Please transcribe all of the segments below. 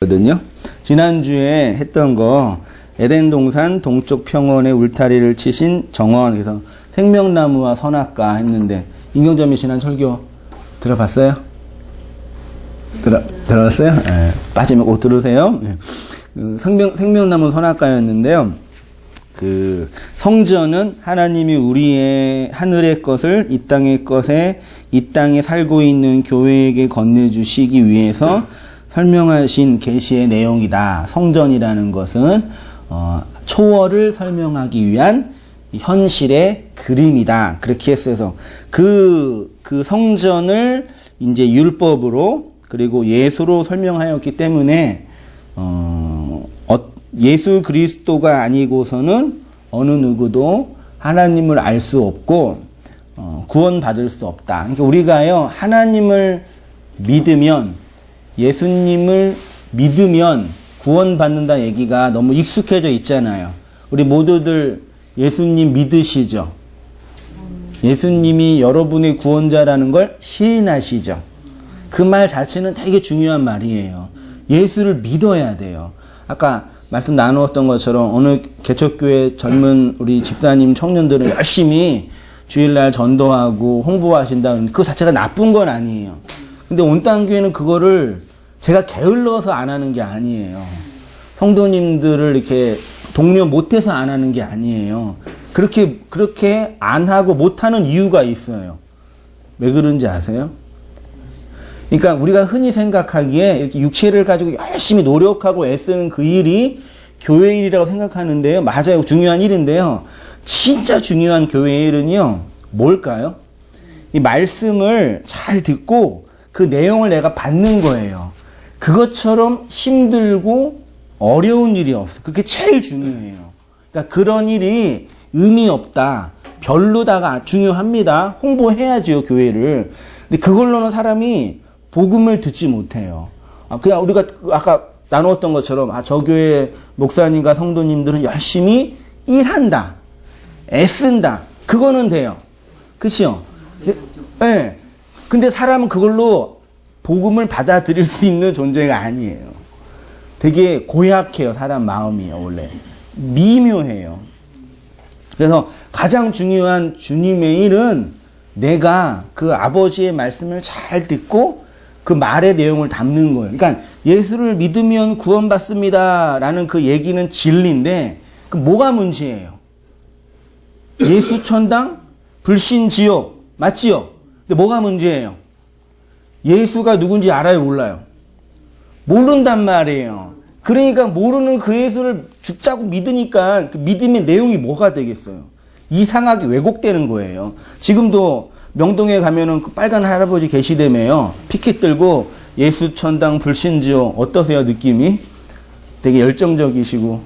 거든요. 지난주에 했던 거 에덴 동산 동쪽 평원의 울타리를 치신 정원, 그래서 생명나무와 선악과 했는데 임경점이 지난 설교 들어봤어요? 들어봤어요? 네. 빠지면 꼭 들으세요. 네. 생명나무 선악과였는데요. 그 성전은 하나님이 우리의 하늘의 것을 이 땅의 것에 이 땅에 살고 있는 교회에게 건네주시기 위해서 설명하신 계시의 내용이다. 성전이라는 것은 초월을 설명하기 위한 현실의 그림이다. 그렇게 했어서 그 성전을 이제 율법으로 그리고 예수로 설명하였기 때문에 예수 그리스도가 아니고서는 어느 누구도 하나님을 알 수 없고 구원받을 수 없다. 그러니까 우리가요 하나님을 믿으면 예수님을 믿으면 구원받는다 얘기가 너무 익숙해져 있잖아요. 우리 모두들 예수님 믿으시죠? 예수님이 여러분의 구원자라는 걸 시인하시죠? 그 말 자체는 되게 중요한 말이에요. 예수를 믿어야 돼요. 아까 말씀 나누었던 것처럼 어느 개척교회 젊은 우리 집사님 청년들은 열심히 주일날 전도하고 홍보하신다. 그 자체가 나쁜 건 아니에요. 근데 온땅교회는 그거를 제가 게을러서 안 하는 게 아니에요. 성도님들을 이렇게 독려 못해서 안 하는 게 아니에요. 그렇게 안 하고 못하는 이유가 있어요. 왜 그런지 아세요? 그러니까 우리가 흔히 생각하기에 이렇게 육체를 가지고 열심히 노력하고 애쓰는 그 일이 교회 일이라고 생각하는데요. 맞아요. 중요한 일인데요. 진짜 중요한 교회 일은요. 뭘까요? 이 말씀을 잘 듣고 그 내용을 내가 받는 거예요. 그것처럼 힘들고 어려운 일이 없어요. 그게 제일 중요해요. 그러니까 그런 일이 의미 없다. 별로다가 중요합니다. 홍보해야죠, 교회를. 근데 그걸로는 사람이 복음을 듣지 못해요. 그냥 우리가 아까 나누었던 것처럼 저 교회 목사님과 성도님들은 열심히 일한다. 애쓴다. 그거는 돼요. 그치요? 네. 근데 사람은 그걸로 복음을 받아들일 수 있는 존재가 아니에요. 되게 고약해요. 사람 마음이요. 원래. 미묘해요. 그래서 가장 중요한 주님의 일은 내가 그 아버지의 말씀을 잘 듣고 그 말의 내용을 담는 거예요. 그러니까 예수를 믿으면 구원받습니다 라는 그 얘기는 진리인데 그 뭐가 문제예요? 예수 천당, 불신 지옥 맞지요? 근데 뭐가 문제예요? 예수가 누군지 알아요, 몰라요? 모른단 말이에요. 그러니까 모르는 그 예수를 죽자고 믿으니까 그 믿음의 내용이 뭐가 되겠어요? 이상하게 왜곡되는 거예요. 지금도 명동에 가면은 그 빨간 할아버지 계시다며요. 피켓 들고 예수 천당 불신지옥 어떠세요, 느낌이? 되게 열정적이시고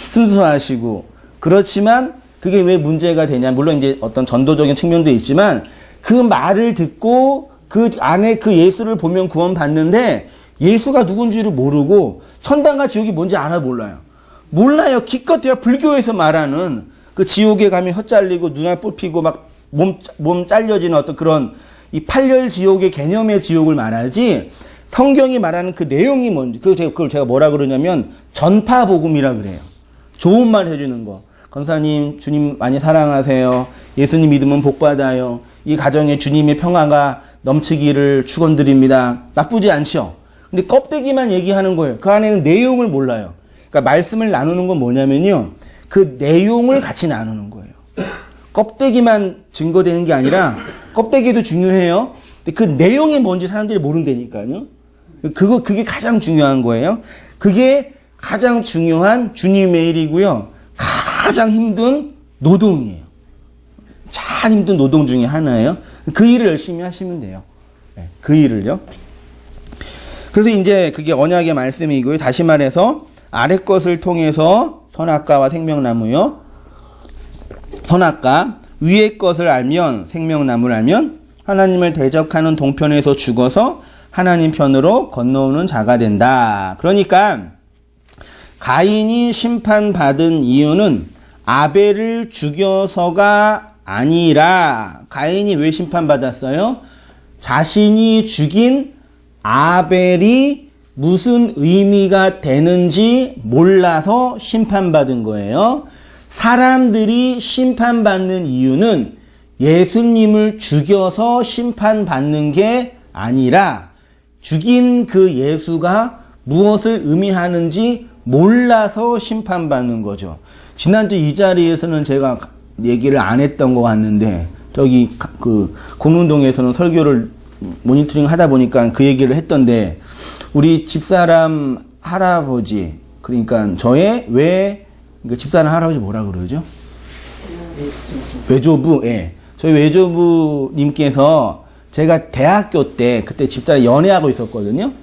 순수하시고 그렇지만 그게 왜 문제가 되냐? 물론 이제 어떤 전도적인 측면도 있지만 그 말을 듣고 그 안에 그 예수를 보면 구원받는데 예수가 누군지를 모르고 천당과 지옥이 뭔지 알아 몰라요. 몰라요. 기껏해야 불교에서 말하는 그 지옥에 가면 혀 잘리고 눈알 뽑히고 막 몸 잘려지는 어떤 그런 이 팔열 지옥의 개념의 지옥을 말하지 성경이 말하는 그 내용이 뭔지 그걸 제가 뭐라 그러냐면 전파 복음이라 그래요. 좋은 말 해주는 거. 권사님 주님 많이 사랑하세요. 예수님 믿으면 복 받아요. 이 가정에 주님의 평화가 넘치기를 축원드립니다. 나쁘지 않죠. 근데 껍데기만 얘기하는 거예요. 그 안에는 내용을 몰라요. 그러니까 말씀을 나누는 건 뭐냐면요. 그 내용을 같이 나누는 거예요. 껍데기만 증거되는 게 아니라 껍데기도 중요해요. 근데 그 내용이 뭔지 사람들이 모른다니까요. 그게 가장 중요한 거예요. 그게 가장 중요한 주님의 일이고요. 가장 힘든 노동이에요. 참 힘든 노동 중에 하나예요. 그 일을 열심히 하시면 돼요. 그 일을요. 그래서 이제 그게 언약의 말씀이고요. 다시 말해서 아래 것을 통해서 선악과와 생명나무요. 선악과 위의 것을 알면 생명나무를 알면 하나님을 대적하는 동편에서 죽어서 하나님 편으로 건너오는 자가 된다. 그러니까 가인이 심판받은 이유는 아벨을 죽여서가 아니라 가인이 왜 심판받았어요? 자신이 죽인 아벨이 무슨 의미가 되는지 몰라서 심판받은 거예요. 사람들이 심판받는 이유는 예수님을 죽여서 심판받는 게 아니라 죽인 그 예수가 무엇을 의미하는지 몰라서 심판받는 거죠. 지난주 이 자리에서는 제가 얘기를 안 했던 것 같는데 저기 그 공릉동에서는 설교를 모니터링 하다 보니까 그 얘기를 했던데 우리 집사람 할아버지 그러니까 저의 집사람 할아버지 뭐라 그러죠? 외조부. 예. 저희 외조부님께서 제가 대학교 때 그때 집사람 연애하고 있었거든요.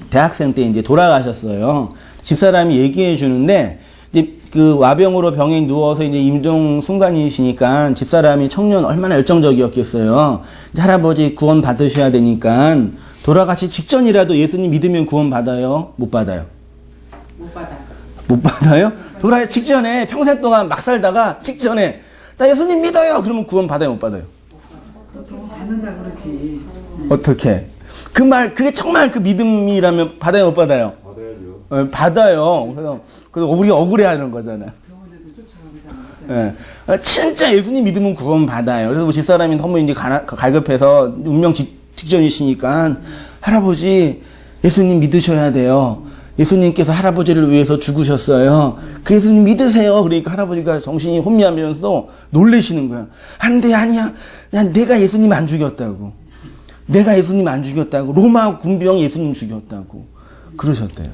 대학생 때 이제 돌아가셨어요. 집사람이 얘기해 주는데 이제 그 와병으로 병에 누워서 이제 임종 순간이시니까 집사람이 청년 얼마나 열정적이었겠어요. 이제 할아버지 구원 받으셔야 되니까 돌아가시 직전이라도 예수님 믿으면 구원 받아요? 못 받아요? 못 받아. 못 받아요? 돌아가시 직전에 평생 동안 막 살다가 직전에 나 예수님 믿어요. 그러면 구원 받아요? 못 받아요? 보통 받는다 그러지. 어떻게? 그 말 그게 정말 그 믿음이라면 받아요? 못 받아요? 받아야죠. 받아요. 그래서 우리 억울해하는 거잖아요. 병원에도 쫓아가잖아. 진짜 예수님 믿으면 구원 받아요. 그래서 집사람이 너무 이제 갈급해서 운명 직전이시니까 할아버지 예수님 믿으셔야 돼요. 예수님께서 할아버지를 위해서 죽으셨어요. 그 예수님 믿으세요. 그러니까 할아버지가 정신이 혼미하면서도 놀래시는 거야. 안 돼, 아니야. 내가 예수님 안 죽였다고. 내가 예수님 안 죽였다고. 로마 군병이 예수님 죽였다고. 그러셨대요.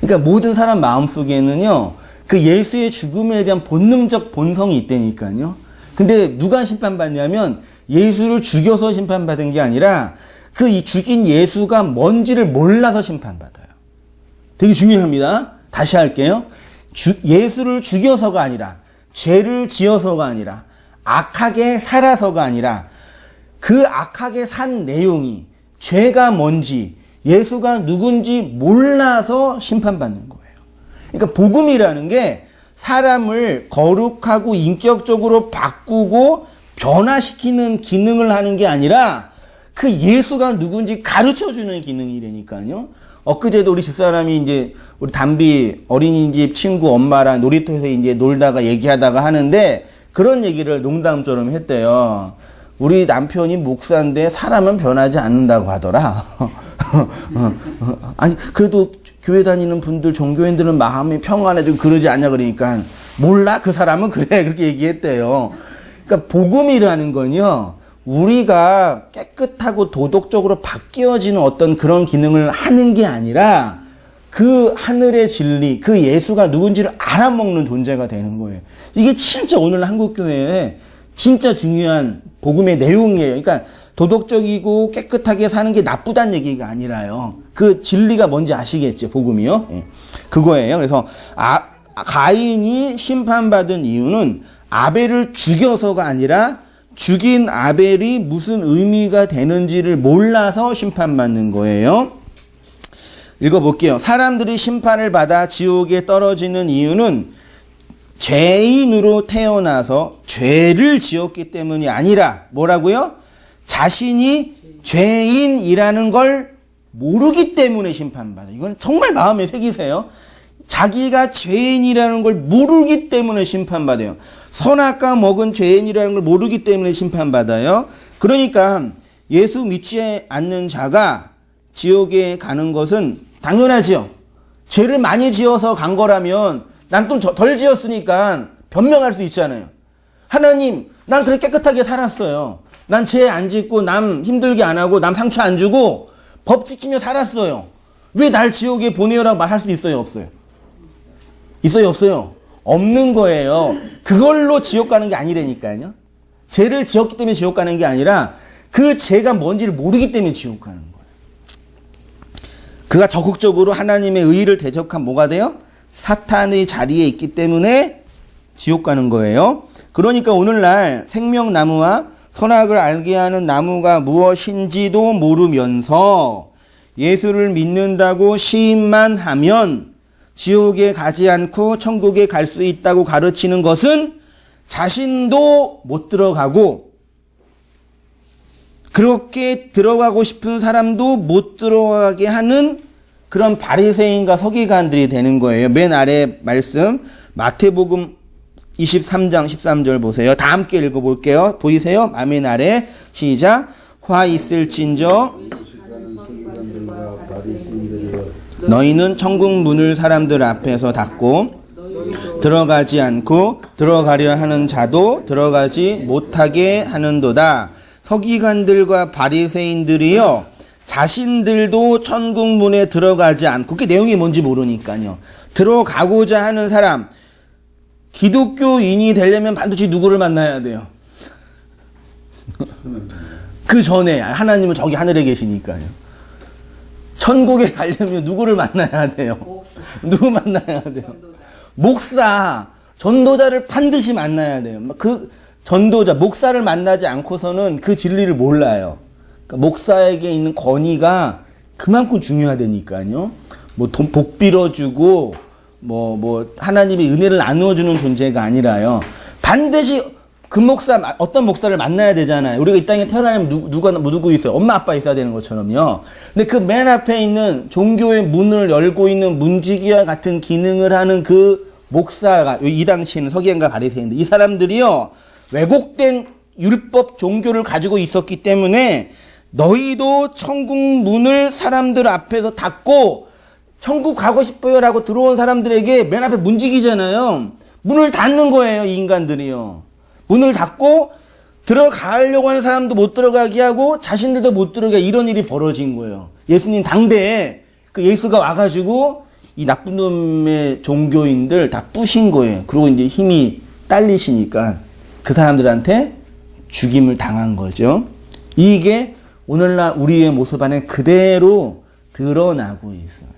그러니까 모든 사람 마음속에는요, 그 예수의 죽음에 대한 본능적 본성이 있다니까요. 근데 누가 심판받냐면 예수를 죽여서 심판받은 게 아니라 그 이 죽인 예수가 뭔지를 몰라서 심판받아요. 되게 중요합니다. 다시 할게요. 예수를 죽여서가 아니라 죄를 지어서가 아니라 악하게 살아서가 아니라 그 악하게 산 내용이 죄가 뭔지 예수가 누군지 몰라서 심판받는 거예요. 그러니까 복음이라는 게 사람을 거룩하고 인격적으로 바꾸고 변화시키는 기능을 하는 게 아니라 그 예수가 누군지 가르쳐주는 기능이라니까요. 엊그제도 우리 집사람이 이제 우리 담비 어린이집 친구 엄마랑 놀이터에서 이제 놀다가 얘기하다가 하는데 그런 얘기를 농담처럼 했대요. 우리 남편이 목사인데 사람은 변하지 않는다고 하더라. 아니 그래도 교회 다니는 분들 종교인들은 마음이 평안해지고 그러지 않냐 그러니까 몰라 그 사람은 그래 그렇게 얘기했대요. 그러니까 복음이라는 건요. 우리가 깨끗하고 도덕적으로 바뀌어지는 어떤 그런 기능을 하는 게 아니라 그 하늘의 진리, 그 예수가 누군지를 알아먹는 존재가 되는 거예요. 이게 진짜 오늘 한국교회에 진짜 중요한 복음의 내용이에요. 그러니까 도덕적이고 깨끗하게 사는 게 나쁘다는 얘기가 아니라요. 그 진리가 뭔지 아시겠죠, 복음이요? 예. 그거예요. 그래서 가인이 심판받은 이유는 아벨을 죽여서가 아니라 죽인 아벨이 무슨 의미가 되는지를 몰라서 심판받는 거예요. 읽어볼게요. 사람들이 심판을 받아 지옥에 떨어지는 이유는 죄인으로 태어나서 죄를 지었기 때문이 아니라 뭐라고요? 자신이 죄인이라는 걸 모르기 때문에 심판받아요. 이건 정말 마음에 새기세요. 자기가 죄인이라는 걸 모르기 때문에 심판받아요. 선악과 먹은 죄인이라는 걸 모르기 때문에 심판받아요. 그러니까 예수 믿지 않는 자가 지옥에 가는 것은 당연하지요. 죄를 많이 지어서 간 거라면 난 좀 덜 지었으니까 변명할 수 있잖아요. 하나님, 난 그렇게 깨끗하게 살았어요. 난 죄 안 짓고 남 힘들게 안 하고 남 상처 안 주고 법 지키며 살았어요. 왜 날 지옥에 보내요라고 말할 수 있어요? 없어요? 있어요? 없어요? 없는 거예요. 그걸로 지옥 가는 게 아니라니까요. 죄를 지었기 때문에 지옥 가는 게 아니라 그 죄가 뭔지를 모르기 때문에 지옥 가는 거예요. 그가 적극적으로 하나님의 의의를 대적한 뭐가 돼요? 사탄의 자리에 있기 때문에 지옥 가는 거예요. 그러니까 오늘날 생명나무와 선악을 알게 하는 나무가 무엇인지도 모르면서 예수를 믿는다고 시인만 하면 지옥에 가지 않고 천국에 갈 수 있다고 가르치는 것은 자신도 못 들어가고 그렇게 들어가고 싶은 사람도 못 들어가게 하는 그런 바리새인과 서기관들이 되는 거예요. 맨 아래 말씀 마태복음 23장 13절 보세요. 다 함께 읽어볼게요. 보이세요? 맨 아래 시작. 화 있을진저 너희는 천국 문을 사람들 앞에서 닫고 들어가지 않고 들어가려 하는 자도 들어가지 못하게 하는도다. 서기관들과 바리새인들이요 자신들도 천국 문에 들어가지 않고, 그게 내용이 뭔지 모르니까요, 들어가고자 하는 사람, 기독교인이 되려면 반드시 누구를 만나야 돼요? 그 전에 하나님은 저기 하늘에 계시니까요. 천국에 가려면 누구를 만나야 돼요? 누구 만나야 돼요? 목사, 전도자를 반드시 만나야 돼요. 그 전도자, 목사를 만나지 않고서는 그 진리를 몰라요. 그러니까 목사에게 있는 권위가 그만큼 중요하다니까요. 복 빌어주고, 하나님의 은혜를 나누어주는 존재가 아니라요. 반드시 그 목사, 어떤 목사를 만나야 되잖아요. 우리가 이 땅에 태어나면 누구 있어요? 엄마, 아빠 있어야 되는 것처럼요. 근데 그 맨 앞에 있는 종교의 문을 열고 있는 문지기와 같은 기능을 하는 그 목사가, 이 당시에는 서기관과 바리새인들, 이 사람들이요, 왜곡된 율법 종교를 가지고 있었기 때문에 너희도 천국 문을 사람들 앞에서 닫고 천국 가고 싶어요 라고 들어온 사람들에게 맨 앞에 문지기잖아요. 문을 닫는 거예요, 이 인간들이요. 문을 닫고 들어가려고 하는 사람도 못 들어가게 하고 자신들도 못 들어가게, 이런 일이 벌어진 거예요. 예수님 당대에 그 예수가 와가지고 이 나쁜 놈의 종교인들 다 부신 거예요. 그리고 이제 힘이 딸리시니까 그 사람들한테 죽임을 당한 거죠. 이게 오늘날 우리의 모습 안에 그대로 드러나고 있어요.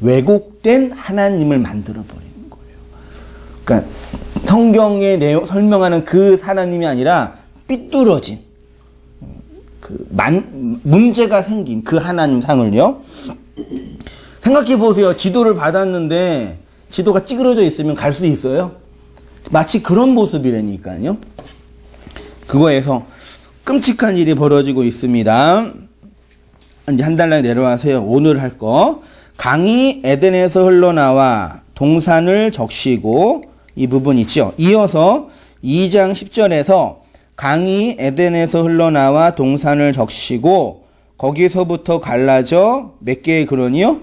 왜곡된 하나님을 만들어버리는 거예요. 그러니까 성경의 내용, 설명하는 그 하나님이 아니라 삐뚤어진, 문제가 생긴 그 하나님 상을요. 생각해 보세요. 지도를 받았는데 지도가 찌그러져 있으면 갈 수 있어요? 마치 그런 모습이라니까요. 그거에서 끔찍한 일이 벌어지고 있습니다. 이제 한 달날 내려와서요. 오늘 할 거. 강이 에덴에서 흘러나와 동산을 적시고, 이 부분 있죠. 이어서 2장 10절에서 강이 에덴에서 흘러나와 동산을 적시고 거기서부터 갈라져 몇 개의 근원이요?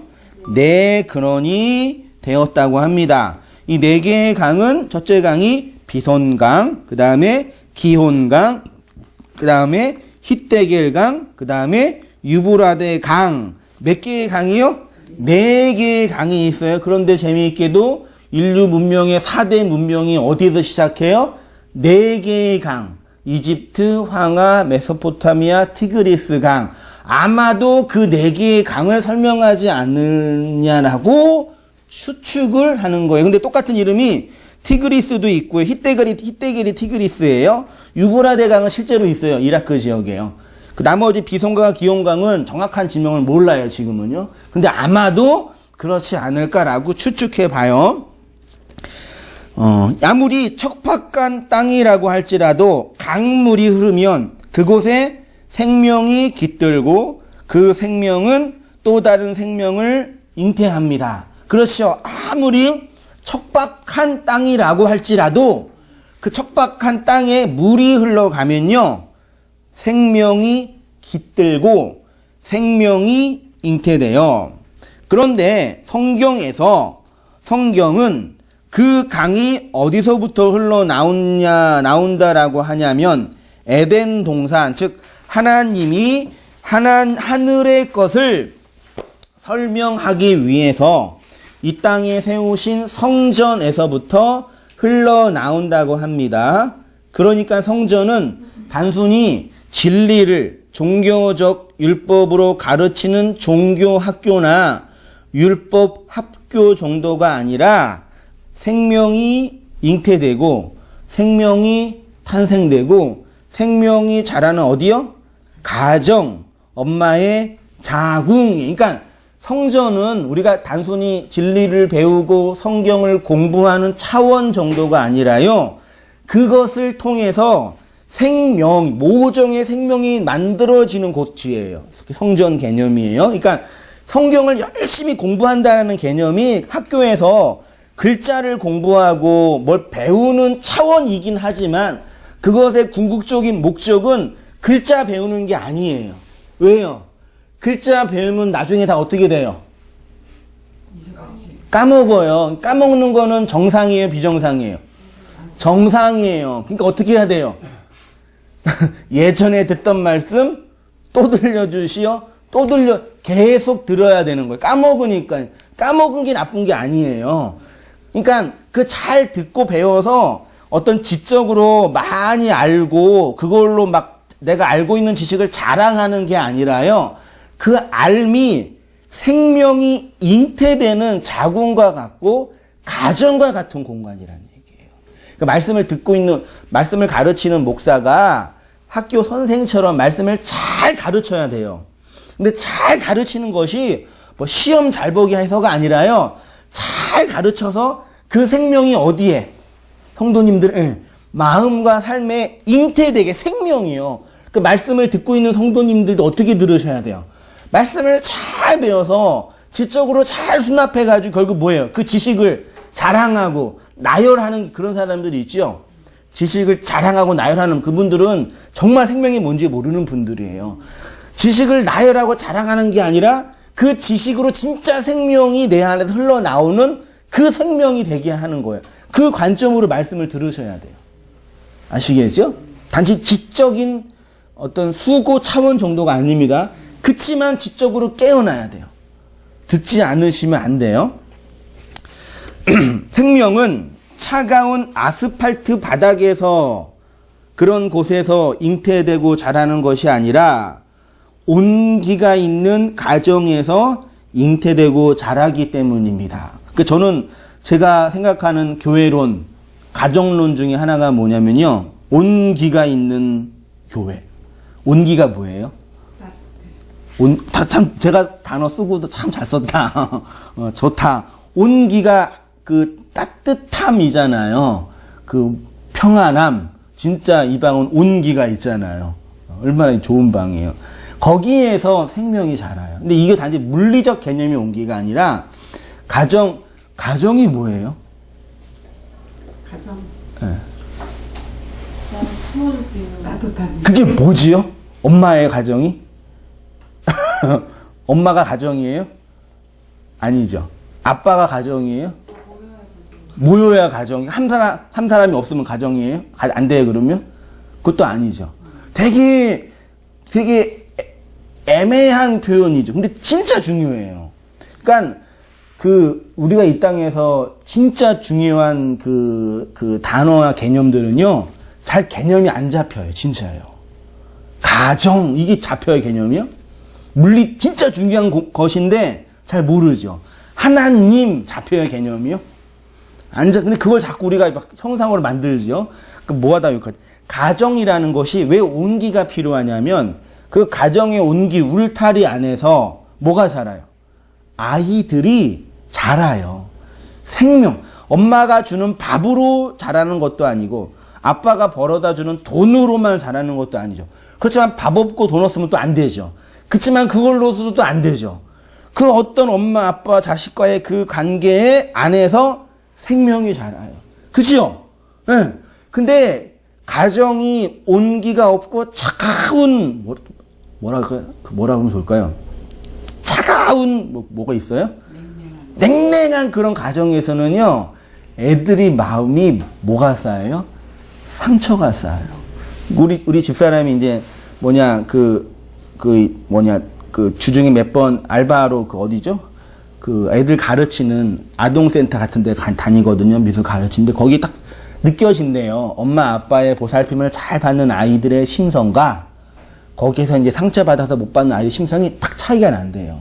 4근원이 되었다고 합니다. 이 4개의 강은, 첫째 강이 비손강, 그 다음에 기혼강, 그 다음에 히데겔강, 그 다음에 유브라데 강. 몇 개의 강이요? 4개의 강이 있어요. 그런데 재미있게도 인류 문명의 4대 문명이 어디에서 시작해요? 4개의 강. 이집트, 황하, 메소포타미아, 티그리스 강. 아마도 그 4개의 강을 설명하지 않느냐라고 추측을 하는 거예요. 근데 똑같은 이름이 티그리스도 있고요. 히데겔이 티그리스예요. 유브라데 강은 실제로 있어요. 이라크 지역에요. 그 나머지 비손강과 기온강은 정확한 지명을 몰라요, 지금은요. 근데 아마도 그렇지 않을까라고 추측해 봐요. 아무리 척박한 땅이라고 할지라도 강물이 흐르면 그곳에 생명이 깃들고 그 생명은 또 다른 생명을 잉태합니다. 그렇죠. 아무리 척박한 땅이라고 할지라도 그 척박한 땅에 물이 흘러가면요, 생명이 깃들고 생명이 잉태돼요. 그런데 성경은 그 강이 어디서부터 나온다라고 하냐면 에덴 동산, 즉 하나님이 하늘의 것을 설명하기 위해서 이 땅에 세우신 성전에서부터 흘러나온다고 합니다. 그러니까 성전은 단순히 진리를 종교적 율법으로 가르치는 종교 학교나 율법 학교 정도가 아니라 생명이 잉태되고 생명이 탄생되고 생명이 자라는 어디요? 가정, 엄마의 자궁. 그러니까 성전은 우리가 단순히 진리를 배우고 성경을 공부하는 차원 정도가 아니라요, 그것을 통해서 생명, 모종의 생명이 만들어지는 곳이에요. 성전 개념이에요. 그러니까 성경을 열심히 공부한다는 개념이 학교에서 글자를 공부하고 뭘 배우는 차원이긴 하지만 그것의 궁극적인 목적은 글자 배우는 게 아니에요. 왜요? 글자 배우면 나중에 다 어떻게 돼요? 까먹어요. 까먹는 거는 정상이에요, 비정상이에요? 정상이에요. 그러니까 어떻게 해야 돼요? 예전에 듣던 말씀 또 들려주시오. 또 계속 들어야 되는 거예요. 까먹으니까. 까먹은 게 나쁜 게 아니에요. 그러니까 그 잘 듣고 배워서 어떤 지적으로 많이 알고 그걸로 막 내가 알고 있는 지식을 자랑하는 게 아니라요. 그 알미 생명이 잉태되는 자궁과 같고 가정과 같은 공간이라는 얘기예요. 그러니까 말씀을 듣고 있는, 말씀을 가르치는 목사가 학교 선생처럼 말씀을 잘 가르쳐야 돼요. 근데 잘 가르치는 것이 뭐 시험 잘 보기 해서가 아니라요. 잘 가르쳐서 그 생명이 어디에? 성도님들, 마음과 삶에 잉태되게 생명이요. 그 말씀을 듣고 있는 성도님들도 어떻게 들으셔야 돼요? 말씀을 잘 배워서 지적으로 잘 수납해가지고 결국 뭐예요? 그 지식을 자랑하고 나열하는 그런 사람들이 있죠. 지식을 자랑하고 나열하는 그분들은 정말 생명이 뭔지 모르는 분들이에요. 지식을 나열하고 자랑하는 게 아니라 그 지식으로 진짜 생명이 내 안에서 흘러나오는 그 생명이 되게 하는 거예요. 그 관점으로 말씀을 들으셔야 돼요. 아시겠죠? 단지 지적인 어떤 수고 차원 정도가 아닙니다. 그치만 지적으로 깨어나야 돼요. 듣지 않으시면 안 돼요. 생명은 차가운 아스팔트 바닥에서 그런 곳에서 잉태되고 자라는 것이 아니라 온기가 있는 가정에서 잉태되고 자라기 때문입니다. 저는 제가 생각하는 교회론, 가정론 중에 하나가 뭐냐면요. 온기가 있는 교회. 온기가 뭐예요? 참 제가 단어 쓰고도 참 잘 썼다. 좋다. 온기가 그 따뜻함이잖아요. 그 평안함. 진짜 이 방은 온기가 있잖아요. 얼마나 좋은 방이에요. 거기에서 생명이 자라요. 근데 이게 단지 물리적 개념의 온기가 아니라 가정이 뭐예요? 가정. 네. 품어줄 수 있는 따뜻한. 그게 뭐지요? 엄마의 가정이? 엄마가 가정이에요? 아니죠. 아빠가 가정이에요? 모여야 가정. 한 사람이 없으면 가정이에요? 안 돼요, 그러면? 그것도 아니죠. 되게 애매한 표현이죠. 근데 진짜 중요해요. 그러니까, 우리가 이 땅에서 진짜 중요한 그 단어나 개념들은요, 잘 개념이 안 잡혀요. 진짜예요. 가정, 이게 잡혀요, 개념이요? 진짜 중요한 것인데 잘 모르죠. 하나님 잡혀요, 개념이요? 근데 그걸 자꾸 우리가 막 형상으로 만들죠. 뭐하다, 가정이라는 것이 왜 온기가 필요하냐면 그 가정의 온기, 울타리 안에서 뭐가 자라요? 아이들이 자라요. 생명. 엄마가 주는 밥으로 자라는 것도 아니고 아빠가 벌어다 주는 돈으로만 자라는 것도 아니죠. 그렇지만 밥 없고 돈 없으면 또 안 되죠. 그렇지만 그걸로서도 또 안 되죠. 그 어떤 엄마, 아빠, 자식과의 그 관계 안에서 생명이 자라요. 그치요? 네. 근데 가정이 온기가 없고 차가운, 뭐라고 하면 좋을까요? 차가운, 뭐가 있어요? 냉랭한 그런 가정에서는요, 애들이 마음이 뭐가 쌓여요? 상처가 쌓여요. 우리 집사람이 이제 주중에 몇 번 알바로 어디죠? 애들 가르치는 아동센터 같은 데 다니거든요. 미술 가르치는데 거기 딱 느껴진대요. 엄마, 아빠의 보살핌을 잘 받는 아이들의 심성과 거기에서 이제 상처받아서 못 받는 아이의 심성이 딱 차이가 난대요.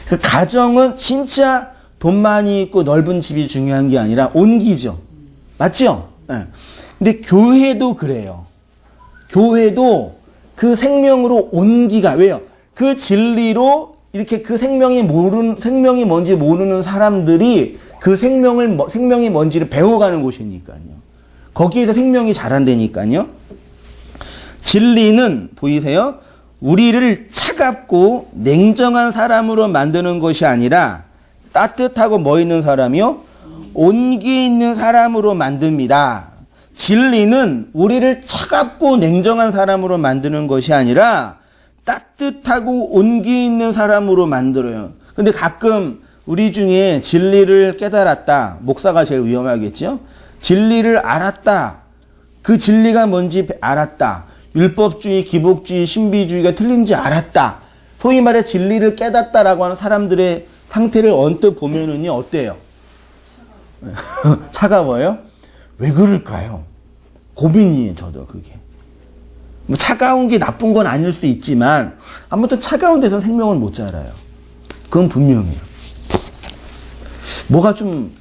그 가정은 진짜 돈 많이 있고 넓은 집이 중요한 게 아니라 온기죠. 맞죠? 네. 근데 교회도 그래요. 교회도 그 생명으로 온기가, 왜요? 그 진리로 이렇게 그 생명이 뭔지 모르는 사람들이 그 생명이 뭔지를 배워가는 곳이니까요. 거기에서 생명이 자란다니까요. 진리는 보이세요? 우리를 차갑고 냉정한 사람으로 만드는 것이 아니라 따뜻하고 뭐 있는 사람이요? 온기 있는 사람으로 만듭니다. 진리는 우리를 차갑고 냉정한 사람으로 만드는 것이 아니라 따뜻하고 온기 있는 사람으로 만들어요. 근데 가끔 우리 중에 진리를 깨달았다. 목사가 제일 위험하겠죠? 진리를 알았다. 그 진리가 뭔지 알았다. 율법주의, 기복주의, 신비주의가 틀린지 알았다. 소위 말해 진리를 깨닫다라고 하는 사람들의 상태를 언뜻 보면은요, 어때요? 차가워요? 왜 그럴까요? 고민이에요, 저도 그게. 뭐 차가운 게 나쁜 건 아닐 수 있지만, 아무튼 차가운 데서 생명을 못 자라요. 그건 분명해요. 뭐가 좀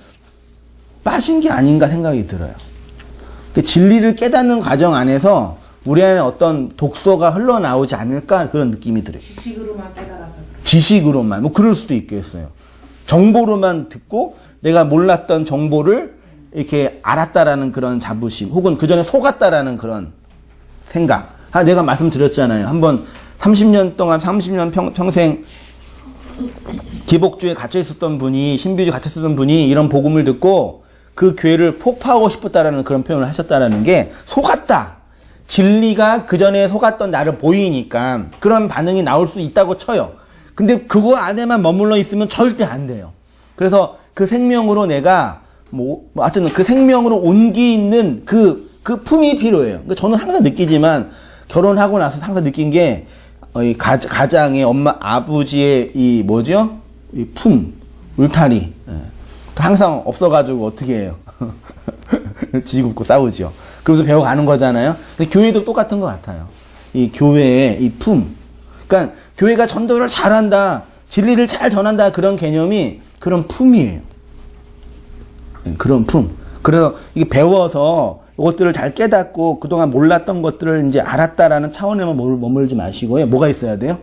빠진 게 아닌가 생각이 들어요. 그 진리를 깨닫는 과정 안에서 우리 안에 어떤 독소가 흘러나오지 않을까 그런 느낌이 들어요. 지식으로만 깨달아서. 지식으로만. 뭐 그럴 수도 있겠어요. 정보로만 듣고 내가 몰랐던 정보를 이렇게 알았다라는 그런 자부심 혹은 그 전에 속았다라는 그런 생각. 내가 말씀드렸잖아요. 한번 30년 동안 30년 평생 기복주의에 갇혀 있었던 분이 신비주의에 갇혀 있었던 분이 이런 복음을 듣고 그 교회를 폭파하고 싶었다라는 그런 표현을 하셨다라는 게 속았다. 진리가 그 전에 속았던 나를 보이니까 그런 반응이 나올 수 있다고 쳐요. 근데 그거 안에만 머물러 있으면 절대 안 돼요. 그래서 그 생명으로 내가 하여튼 그 생명으로 온기 있는 그 품이 필요해요. 그러니까 저는 항상 느끼지만 결혼하고 나서 항상 느낀 게 가장의 엄마 아버지의 이 품 울타리 항상 없어가지고 어떻게 해요? 지굽고 싸우죠. 그러면서 배워가는 거잖아요. 근데 교회도 똑같은 것 같아요. 이 교회의 이 품. 그러니까 교회가 전도를 잘한다, 진리를 잘 전한다 그런 개념이 그런 품이에요. 그런 품. 그래서 이게 배워서 이것들을 잘 깨닫고 그동안 몰랐던 것들을 이제 알았다라는 차원에만 머물지 마시고요. 뭐가 있어야 돼요?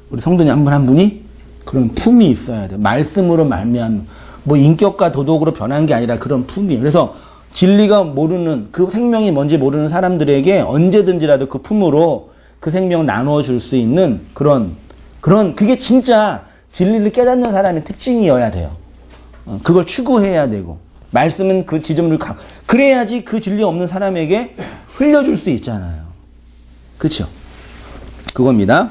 우리 성도님 한 분 한 분이 그런 품이 있어야 돼요. 말씀으로 말미암아 뭐 인격과 도덕으로 변한 게 아니라 그런 품이에요. 그래서 진리가 모르는 그 생명이 뭔지 모르는 사람들에게 언제든지라도 그 품으로 그 생명을 나누어 줄 수 있는 그런 그게 진짜 진리를 깨닫는 사람의 특징이어야 돼요. 그걸 추구해야 되고 말씀은 그 지점을 그래야지 그 진리 없는 사람에게 흘려줄 수 있잖아요. 그렇죠? 그겁니다.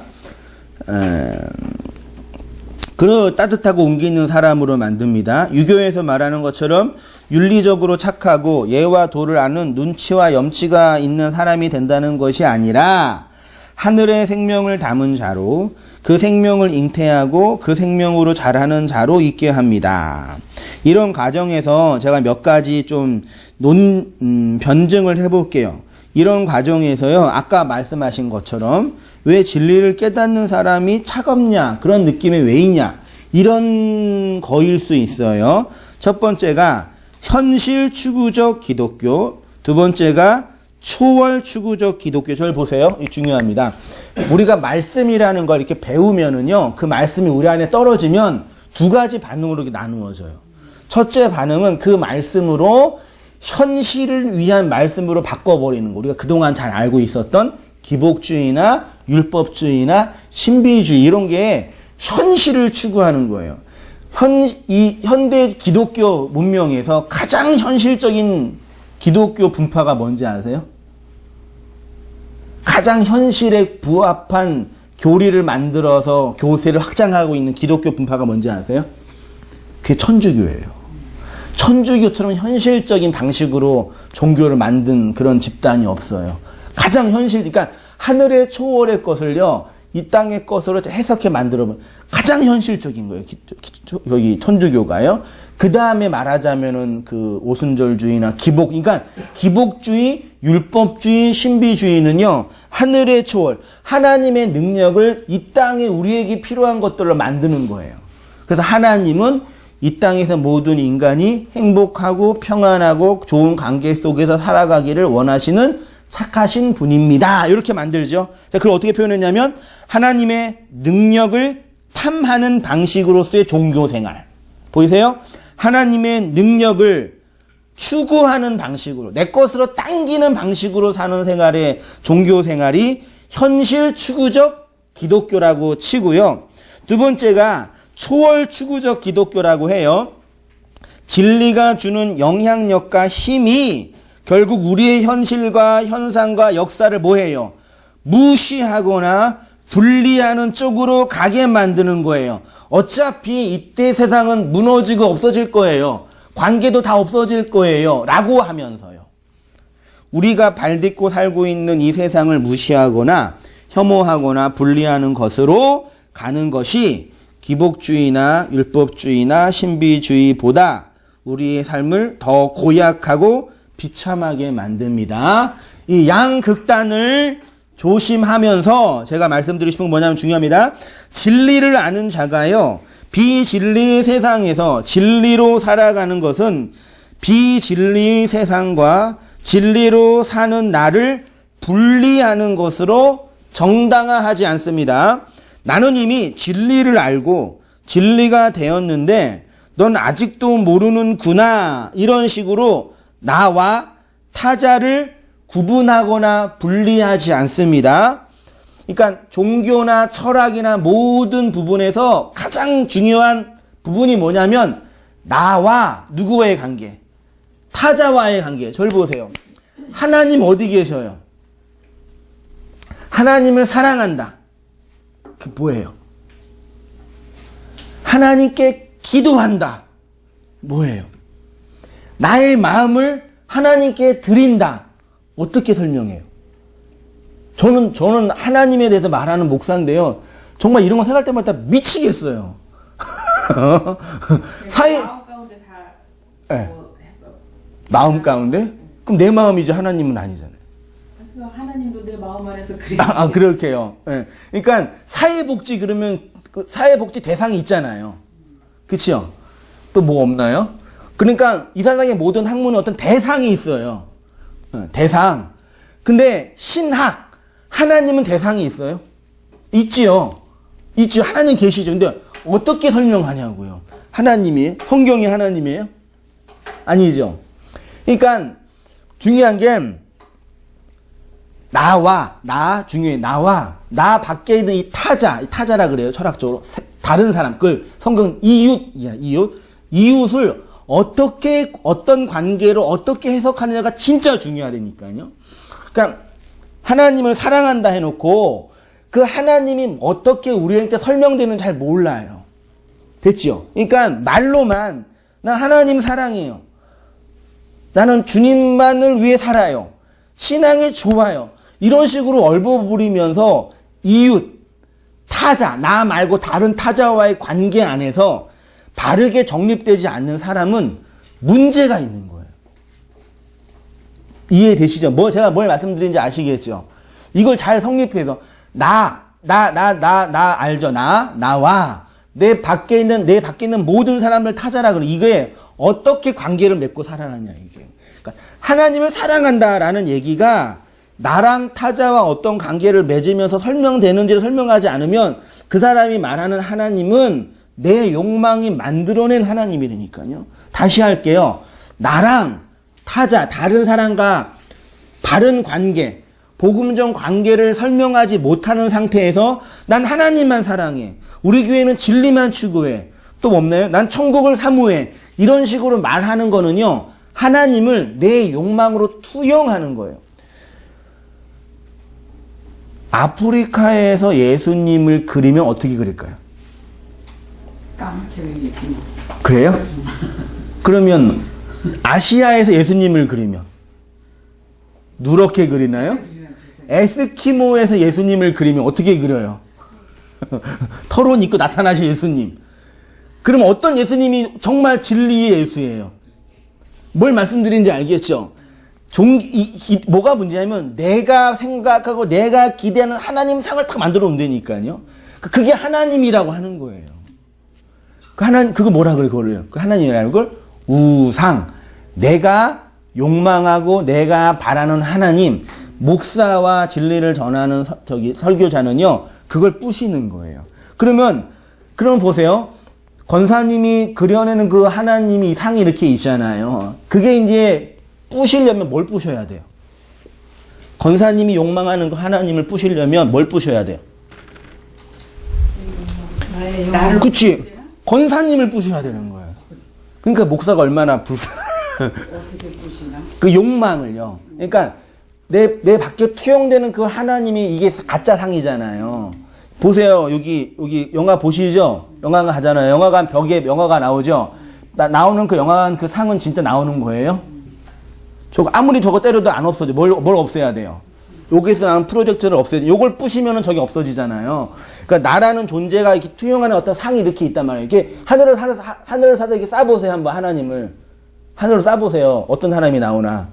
그 따뜻하고 온기 있는 사람으로 만듭니다. 유교에서 말하는 것처럼 윤리적으로 착하고 예와 도를 아는 눈치와 염치가 있는 사람이 된다는 것이 아니라 하늘의 생명을 담은 자로 그 생명을 잉태하고 그 생명으로 자라는 자로 있게 합니다. 이런 과정에서 제가 몇 가지 좀 변증을 해볼게요. 이런 과정에서요, 아까 말씀하신 것처럼 왜 진리를 깨닫는 사람이 차갑냐, 그런 느낌이 왜 있냐, 이런 거일 수 있어요. 첫 번째가 현실 추구적 기독교, 두 번째가 초월 추구적 기독교. 저를 보세요. 이 중요합니다. 우리가 말씀이라는 걸 이렇게 배우면은요, 그 말씀이 우리 안에 떨어지면 두 가지 반응으로 나누어져요. 첫째 반응은 그 말씀으로 현실을 위한 말씀으로 바꿔버리는 거. 우리가 그동안 잘 알고 있었던 기복주의나 율법주의나 신비주의 이런 게 현실을 추구하는 거예요. 이 현대 기독교 문명에서 가장 현실적인 기독교 분파가 뭔지 아세요? 가장 현실에 부합한 교리를 만들어서 교세를 확장하고 있는 기독교 분파가 뭔지 아세요? 그게 천주교예요. 천주교처럼 현실적인 방식으로 종교를 만든 그런 집단이 없어요. 가장 그러니까 하늘의 초월의 것을요, 이 땅의 것으로 해석해 만들어본 가장 현실적인 거예요. 여기 천주교가요. 그 다음에 말하자면은 그 오순절주의나 그러니까 기복주의, 율법주의, 신비주의는요, 하늘의 초월, 하나님의 능력을 이 땅에 우리에게 필요한 것들로 만드는 거예요. 그래서 하나님은 이 땅에서 모든 인간이 행복하고 평안하고 좋은 관계 속에서 살아가기를 원하시는 착하신 분입니다. 이렇게 만들죠. 그걸 어떻게 표현했냐면 하나님의 능력을 탐하는 방식으로서의 종교생활. 보이세요? 하나님의 능력을 추구하는 방식으로, 내 것으로 당기는 방식으로 사는 생활의 종교 생활이 현실 추구적 기독교라고 치고요. 두 번째가 초월 추구적 기독교라고 해요. 진리가 주는 영향력과 힘이 결국 우리의 현실과 현상과 역사를 뭐해요? 무시하거나 분리하는 쪽으로 가게 만드는 거예요. 어차피 이때 세상은 무너지고 없어질 거예요. 관계도 다 없어질 거예요. 라고 하면서요. 우리가 발딛고 살고 있는 이 세상을 무시하거나 혐오하거나 분리하는 것으로 가는 것이 기복주의나 율법주의나 신비주의보다 우리의 삶을 더 고약하고 비참하게 만듭니다. 이 양극단을 조심하면서 제가 말씀드리고 싶은 건 뭐냐면 중요합니다. 진리를 아는 자가요, 비진리의 세상에서 진리로 살아가는 것은 비진리의 세상과 진리로 사는 나를 분리하는 것으로 정당화하지 않습니다. 나는 이미 진리를 알고 진리가 되었는데 넌 아직도 모르는구나, 이런 식으로 나와 타자를 구분하거나 분리하지 않습니다. 그러니까 종교나 철학이나 모든 부분에서 가장 중요한 부분이 뭐냐면 나와 누구와의 관계, 타자와의 관계. 저를 보세요. 하나님 어디 계셔요? 하나님을 사랑한다. 그 뭐예요? 하나님께 기도한다. 뭐예요? 나의 마음을 하나님께 드린다. 어떻게 설명해요? 저는 하나님에 대해서 말하는 목사인데요. 정말 이런 거 생각할 때마다 미치겠어요. 마음 가운데 다 네. 했어. 마음 가운데? 그럼 내 마음이지 하나님은 아니잖아요. 하나님도 내 마음 안에서 그래. 그렇게요. 네. 그러니까 사회복지 그러면 그 사회복지 대상이 있잖아요. 그치요? 또 뭐 없나요? 그러니까 이 세상의 모든 학문은 어떤 대상이 있어요. 대상. 근데 신학, 하나님은 대상이 있어요? 있지요. 있지요. 하나님 계시죠. 근데 어떻게 설명하냐고요. 하나님이, 성경이 하나님이에요? 아니죠. 그러니까 중요한 게 중요해. 나 밖에 있는 이 타자라 그래요. 철학적으로. 다른 사람, 그걸 성경 이웃을 어떤 관계로 어떻게 해석하느냐가 진짜 중요하다니까요. 그러니까 하나님을 사랑한다 해놓고 그 하나님이 어떻게 우리한테 설명되는지 잘 몰라요. 됐죠? 그러니까 말로만 나 하나님 사랑해요. 나는 주님만을 위해 살아요. 신앙이 좋아요. 이런 식으로 얼버무리면서 이웃, 타자, 나 말고 다른 타자와의 관계 안에서 바르게 정립되지 않는 사람은 문제가 있는 거예요. 이해되시죠? 제가 뭘 말씀드리는지 아시겠죠? 이걸 잘 성립해서 나 알죠? 나와 내 밖에 있는 모든 사람을 타자라 그래. 이게 어떻게 관계를 맺고 살아가냐 이게. 그러니까 하나님을 사랑한다라는 얘기가 나랑 타자와 어떤 관계를 맺으면서 설명되는지를 설명하지 않으면 그 사람이 말하는 하나님은 내 욕망이 만들어낸 하나님이라니까요. 다시 할게요. 나랑 타자, 다른 사람과 바른 관계, 복음적 관계를 설명하지 못하는 상태에서 난 하나님만 사랑해. 우리 교회는 진리만 추구해. 또 없나요? 난 천국을 사모해. 이런 식으로 말하는 거는요. 하나님을 내 욕망으로 투영하는 거예요. 아프리카에서 예수님을 그리면 어떻게 그릴까요? 까맣게 그리겠지. 그래요? 그러면 아시아에서 예수님을 그리면 누렇게 그리나요? 에스키모에서 예수님을 그리면 어떻게 그려요? 털옷 입고 나타나신 예수님. 그럼 어떤 예수님이 정말 진리의 예수예요? 뭘 말씀드리는지 알겠죠? 뭐가 문제냐면 내가 생각하고 내가 기대하는 하나님 상을 딱 만들어 온다니까요. 그게 하나님이라고 하는 거예요. 그거 뭐라 그래, 그걸요? 그 하나님이라는 걸 우상. 내가 욕망하고 내가 바라는 하나님, 목사와 진리를 전하는 설교자는요, 그걸 부시는 거예요. 그러면 보세요. 권사님이 그려내는 그 하나님이 상이 이렇게 있잖아요. 그게 이제 부시려면 뭘 부셔야 돼요? 권사님이 욕망하는 그 하나님을 부시려면 뭘 부셔야 돼요? 나를 그치? 권사님을 부셔야 되는 거예요. 그러니까 목사가 얼마나 어떻게 보시나? 그 욕망을요. 그러니까 내 밖에 투영되는 그 하나님이 이게 가짜 상이잖아요. 보세요. 여기 영화 보시죠? 영화관 가잖아요. 영화관 벽에 영화가 나오죠? 나오는 그 영화관 그 상은 진짜 나오는 거예요? 저거 아무리 저거 때려도 안 없어져. 뭘 없애야 돼요? 여기서 나오는 프로젝트를 없애야 돼요. 요걸 부시면은 저게 없어지잖아요. 그러니까 나라는 존재가 이렇게 투영하는 어떤 상이 이렇게 있단 말이에요. 이게 하늘을 사서 이렇게 쏴보세요. 한번 하나님을. 하늘을 쏴보세요. 어떤 하나님이 나오나.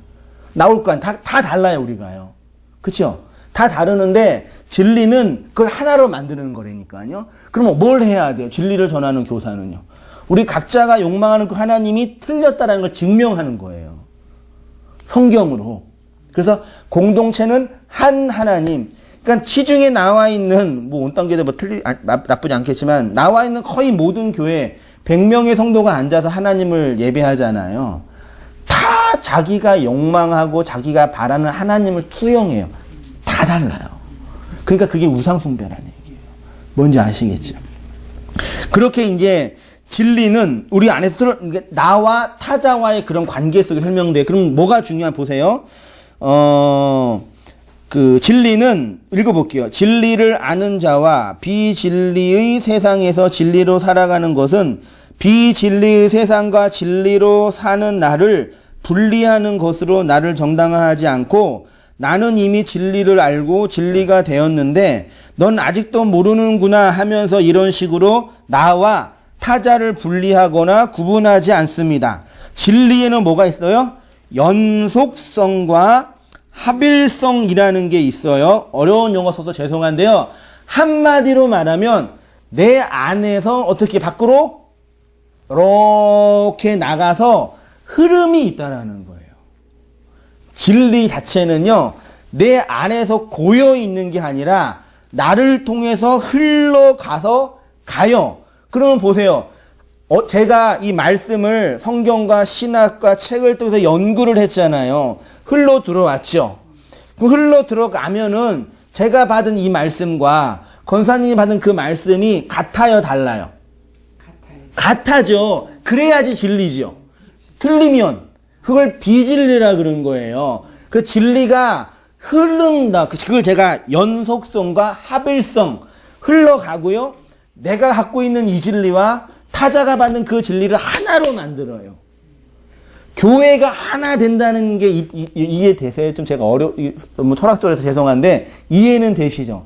나올 거 아니에요. 다 달라요, 우리가요. 그쵸? 다 다르는데 진리는 그걸 하나로 만드는 거라니까요. 그러면 뭘 해야 돼요? 진리를 전하는 교사는요. 우리 각자가 욕망하는 그 하나님이 틀렸다는 걸 증명하는 거예요. 성경으로. 그래서 공동체는 한 하나님. 그러니까 시중에 나와 있는 온 단계도 나쁘지 않겠지만 나와 있는 거의 모든 교회 100명의 성도가 앉아서 하나님을 예배하잖아요. 다 자기가 욕망하고 자기가 바라는 하나님을 투영해요. 다 달라요. 그러니까 그게 우상숭배라는 얘기예요. 뭔지 아시겠죠? 그렇게 이제 진리는 우리 안에서 나와 타자와의 그런 관계 속에 설명돼요. 그럼 뭐가 중요한 보세요. 그 진리는 읽어볼게요. 진리를 아는 자와 비진리의 세상에서 진리로 살아가는 것은 비진리의 세상과 진리로 사는 나를 분리하는 것으로 나를 정당화하지 않고 나는 이미 진리를 알고 진리가 되었는데 넌 아직도 모르는구나 하면서 이런 식으로 나와 타자를 분리하거나 구분하지 않습니다. 진리에는 뭐가 있어요? 연속성과 합일성이라는 게 있어요. 어려운 용어 써서 죄송한데요. 한마디로 말하면 내 안에서 어떻게 밖으로 이렇게 나가서 흐름이 있다라는 거예요. 진리 자체는요, 내 안에서 고여 있는 게 아니라 나를 통해서 흘러가서 가요. 그러면 보세요. 제가 이 말씀을 성경과 신학과 책을 통해서 연구를 했잖아요. 흘러 들어왔죠. 흘러 들어가면은 제가 받은 이 말씀과 권사님이 받은 그 말씀이 같아요, 달라요? 같아죠. 그래야지 진리죠. 틀리면 그걸 비진리라 그런 거예요. 그 진리가 흐른다. 그걸 제가 연속성과 합일성 흘러가고요. 내가 갖고 있는 이 진리와 타자가 받는 그 진리를 하나로 만들어요. 교회가 하나 된다는 게 이해되세요? 좀 제가 너무 철학적으로 죄송한데 이해는 되시죠?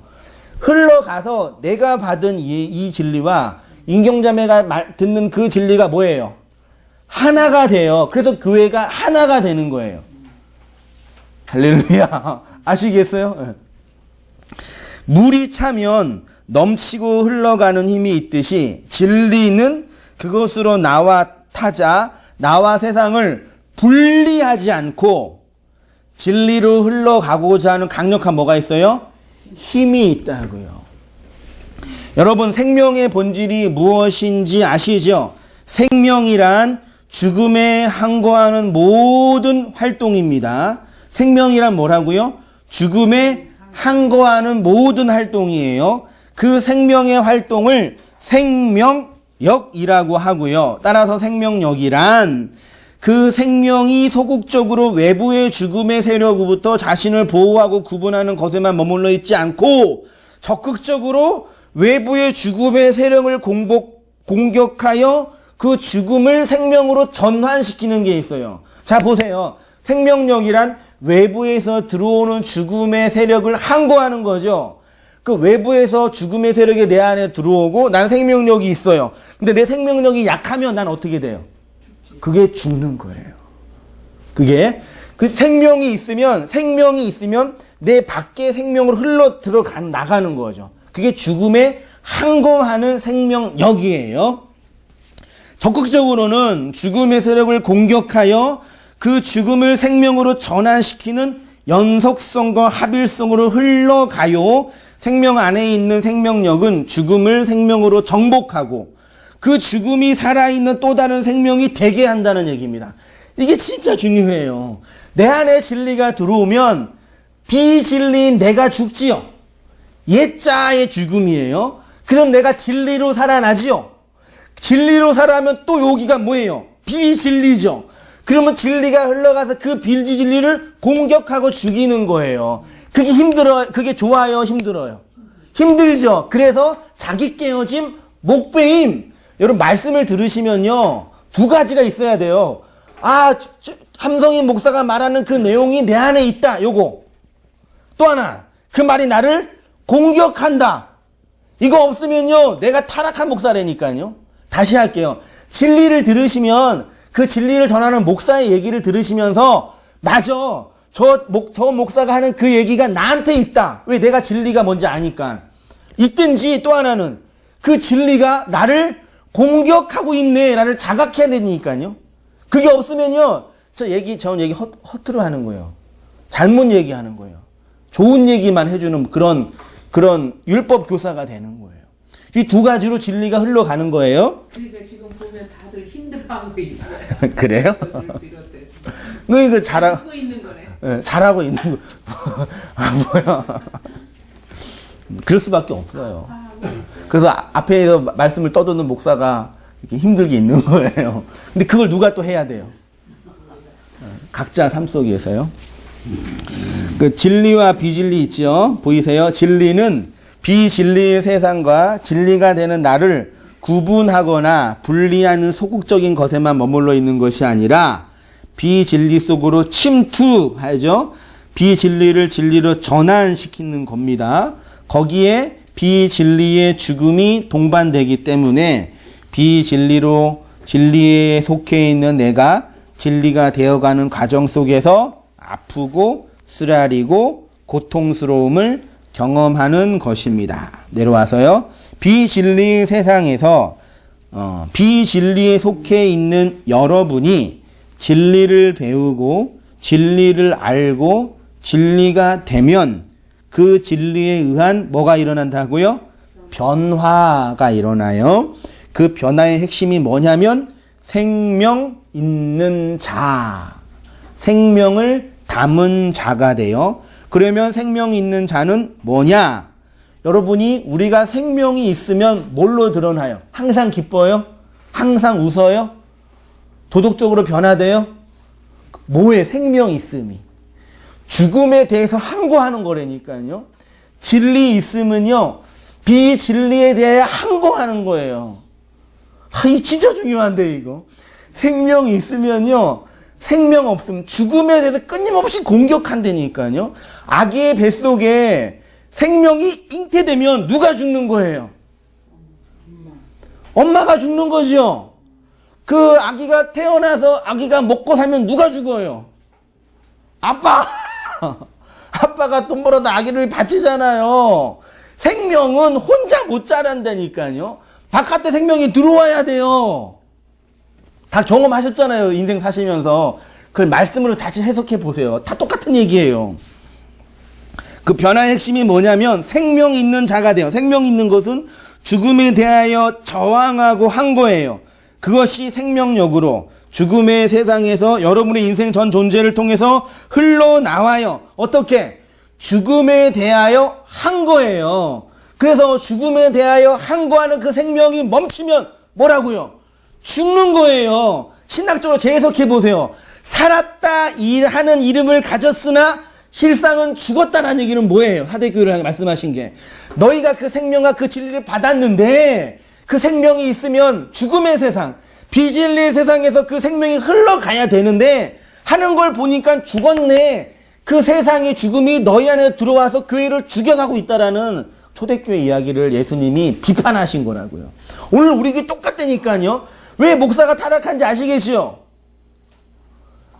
흘러가서 내가 받은 이 진리와 임경자매가 듣는 그 진리가 뭐예요? 하나가 돼요. 그래서 교회가 하나가 되는 거예요. 할렐루야. 아시겠어요? 물이 차면 넘치고 흘러가는 힘이 있듯이 진리는 그것으로 나와 타자, 나와 세상을 분리하지 않고 진리로 흘러가고자 하는 강력한 뭐가 있어요? 힘이 있다고요. 여러분, 생명의 본질이 무엇인지 아시죠? 생명이란 죽음에 항거하는 모든 활동입니다. 생명이란 뭐라고요? 죽음에 항거하는 모든 활동이에요. 그 생명의 활동을 생명력이라고 하고요. 따라서 생명력이란 그 생명이 소극적으로 외부의 죽음의 세력으로부터 자신을 보호하고 구분하는 것에만 머물러 있지 않고 적극적으로 외부의 죽음의 세력을 공격하여 그 죽음을 생명으로 전환시키는 게 있어요. 자, 보세요. 생명력이란 외부에서 들어오는 죽음의 세력을 항거하는 거죠. 그 외부에서 죽음의 세력이 내 안에 들어오고 난 생명력이 있어요. 근데 내 생명력이 약하면 난 어떻게 돼요? 그게 죽는 거예요. 그게 그 생명이 있으면 내 밖에 생명으로 흘러 나가는 거죠. 그게 죽음에 항거하는 생명력이에요. 적극적으로는 죽음의 세력을 공격하여 그 죽음을 생명으로 전환시키는 연속성과 합일성으로 흘러가요. 생명 안에 있는 생명력은 죽음을 생명으로 정복하고 그 죽음이 살아있는 또 다른 생명이 되게 한다는 얘기입니다. 이게 진짜 중요해요. 내 안에 진리가 들어오면 비진리인 내가 죽지요. 옛자의 죽음이에요. 그럼 내가 진리로 살아나지요. 진리로 살아면 또 여기가 뭐예요? 비진리죠. 그러면 진리가 흘러가서 그 비진리를 공격하고 죽이는 거예요. 그게 힘들어요? 그게 좋아요? 힘들어요? 힘들죠. 그래서 자기 깨어짐, 목배임. 여러분 말씀을 들으시면요. 두 가지가 있어야 돼요. 함성인 목사가 말하는 그 내용이 내 안에 있다. 요거. 또 하나. 그 말이 나를 공격한다. 이거 없으면요. 내가 타락한 목사라니까요. 다시 할게요. 진리를 들으시면 그 진리를 전하는 목사의 얘기를 들으시면서 맞아. 저 목사가 하는 그 얘기가 나한테 있다. 왜? 내가 진리가 뭔지 아니까. 있든지 또 하나는 그 진리가 나를 공격하고 있네. 나를 자각해야 되니까요. 그게 없으면요. 전 얘기 허투루 하는 거예요. 잘못 얘기하는 거예요. 좋은 얘기만 해주는 그런 율법 교사가 되는 거예요. 이 두 가지로 진리가 흘러가는 거예요. 그러니까 지금 보면 다들 힘들어하고 있어요. 그래요? 비롯해서. 그러니까 잘하고 있는 거네. 네, 잘하고 있는 거. 뭐야. 그럴 수밖에 없어요. 그래서 앞에서 말씀을 떠드는 목사가 이렇게 힘들게 있는 거예요. 근데 그걸 누가 또 해야 돼요? 각자 삶 속에서요. 그 진리와 비진리 있죠? 보이세요? 진리는 비진리의 세상과 진리가 되는 나를 구분하거나 분리하는 소극적인 것에만 머물러 있는 것이 아니라 비진리 속으로 침투하죠. 비진리를 진리로 전환시키는 겁니다. 거기에 비진리의 죽음이 동반되기 때문에 비진리로 진리에 속해 있는 내가 진리가 되어가는 과정 속에서 아프고 쓰라리고 고통스러움을 경험하는 것입니다. 내려와서요. 비진리 세상에서 비진리에 속해 있는 여러분이 진리를 배우고 진리를 알고 진리가 되면 그 진리에 의한 뭐가 일어난다고요? 변화가 일어나요. 그 변화의 핵심이 뭐냐면 생명 있는 자, 생명을 담은 자가 돼요. 그러면 생명 있는 자는 뭐냐? 여러분이 우리가 생명이 있으면 뭘로 드러나요? 항상 기뻐요? 항상 웃어요? 도덕적으로 변화돼요? 뭐에 생명 있음이? 죽음에 대해서 항거하는 거라니까요. 진리 있으면요. 비진리에 대해 항거하는 거예요. 이 진짜 중요한데 이거. 생명이 있으면요. 생명 없으면 죽음에 대해서 끊임없이 공격한다니까요. 아기의 뱃속에 생명이 잉태되면 누가 죽는 거예요? 엄마가 죽는 거죠. 그 아기가 태어나서 아기가 먹고 살면 누가 죽어요? 아빠! 아빠가 돈 벌어다 아기를 바치잖아요. 생명은 혼자 못 자란다니까요. 바깥에 생명이 들어와야 돼요. 다 경험하셨잖아요. 인생 사시면서. 그걸 말씀으로 자칫 해석해 보세요. 다 똑같은 얘기예요. 그 변화의 핵심이 뭐냐면 생명 있는 자가 돼요. 생명 있는 것은 죽음에 대하여 저항하고 한 거예요. 그것이 생명력으로 죽음의 세상에서 여러분의 인생 전 존재를 통해서 흘러나와요. 어떻게? 죽음에 대하여 한 거예요. 그래서 죽음에 대하여 항거하는 그 생명이 멈추면 뭐라고요? 죽는 거예요. 신학적으로 재해석해 보세요. 살았다 하는 이름을 가졌으나 실상은 죽었다는 얘기는 뭐예요? 하대교회를 말씀하신 게. 너희가 그 생명과 그 진리를 받았는데 그 생명이 있으면 죽음의 세상, 비진리의 세상에서 그 생명이 흘러가야 되는데 하는 걸 보니까 죽었네. 그 세상의 죽음이 너희 안에 들어와서 교회를 죽여가고 있다라는 초대교회 이야기를 예수님이 비판하신 거라고요. 오늘 우리에게 똑같다니까요. 왜 목사가 타락한지 아시겠죠?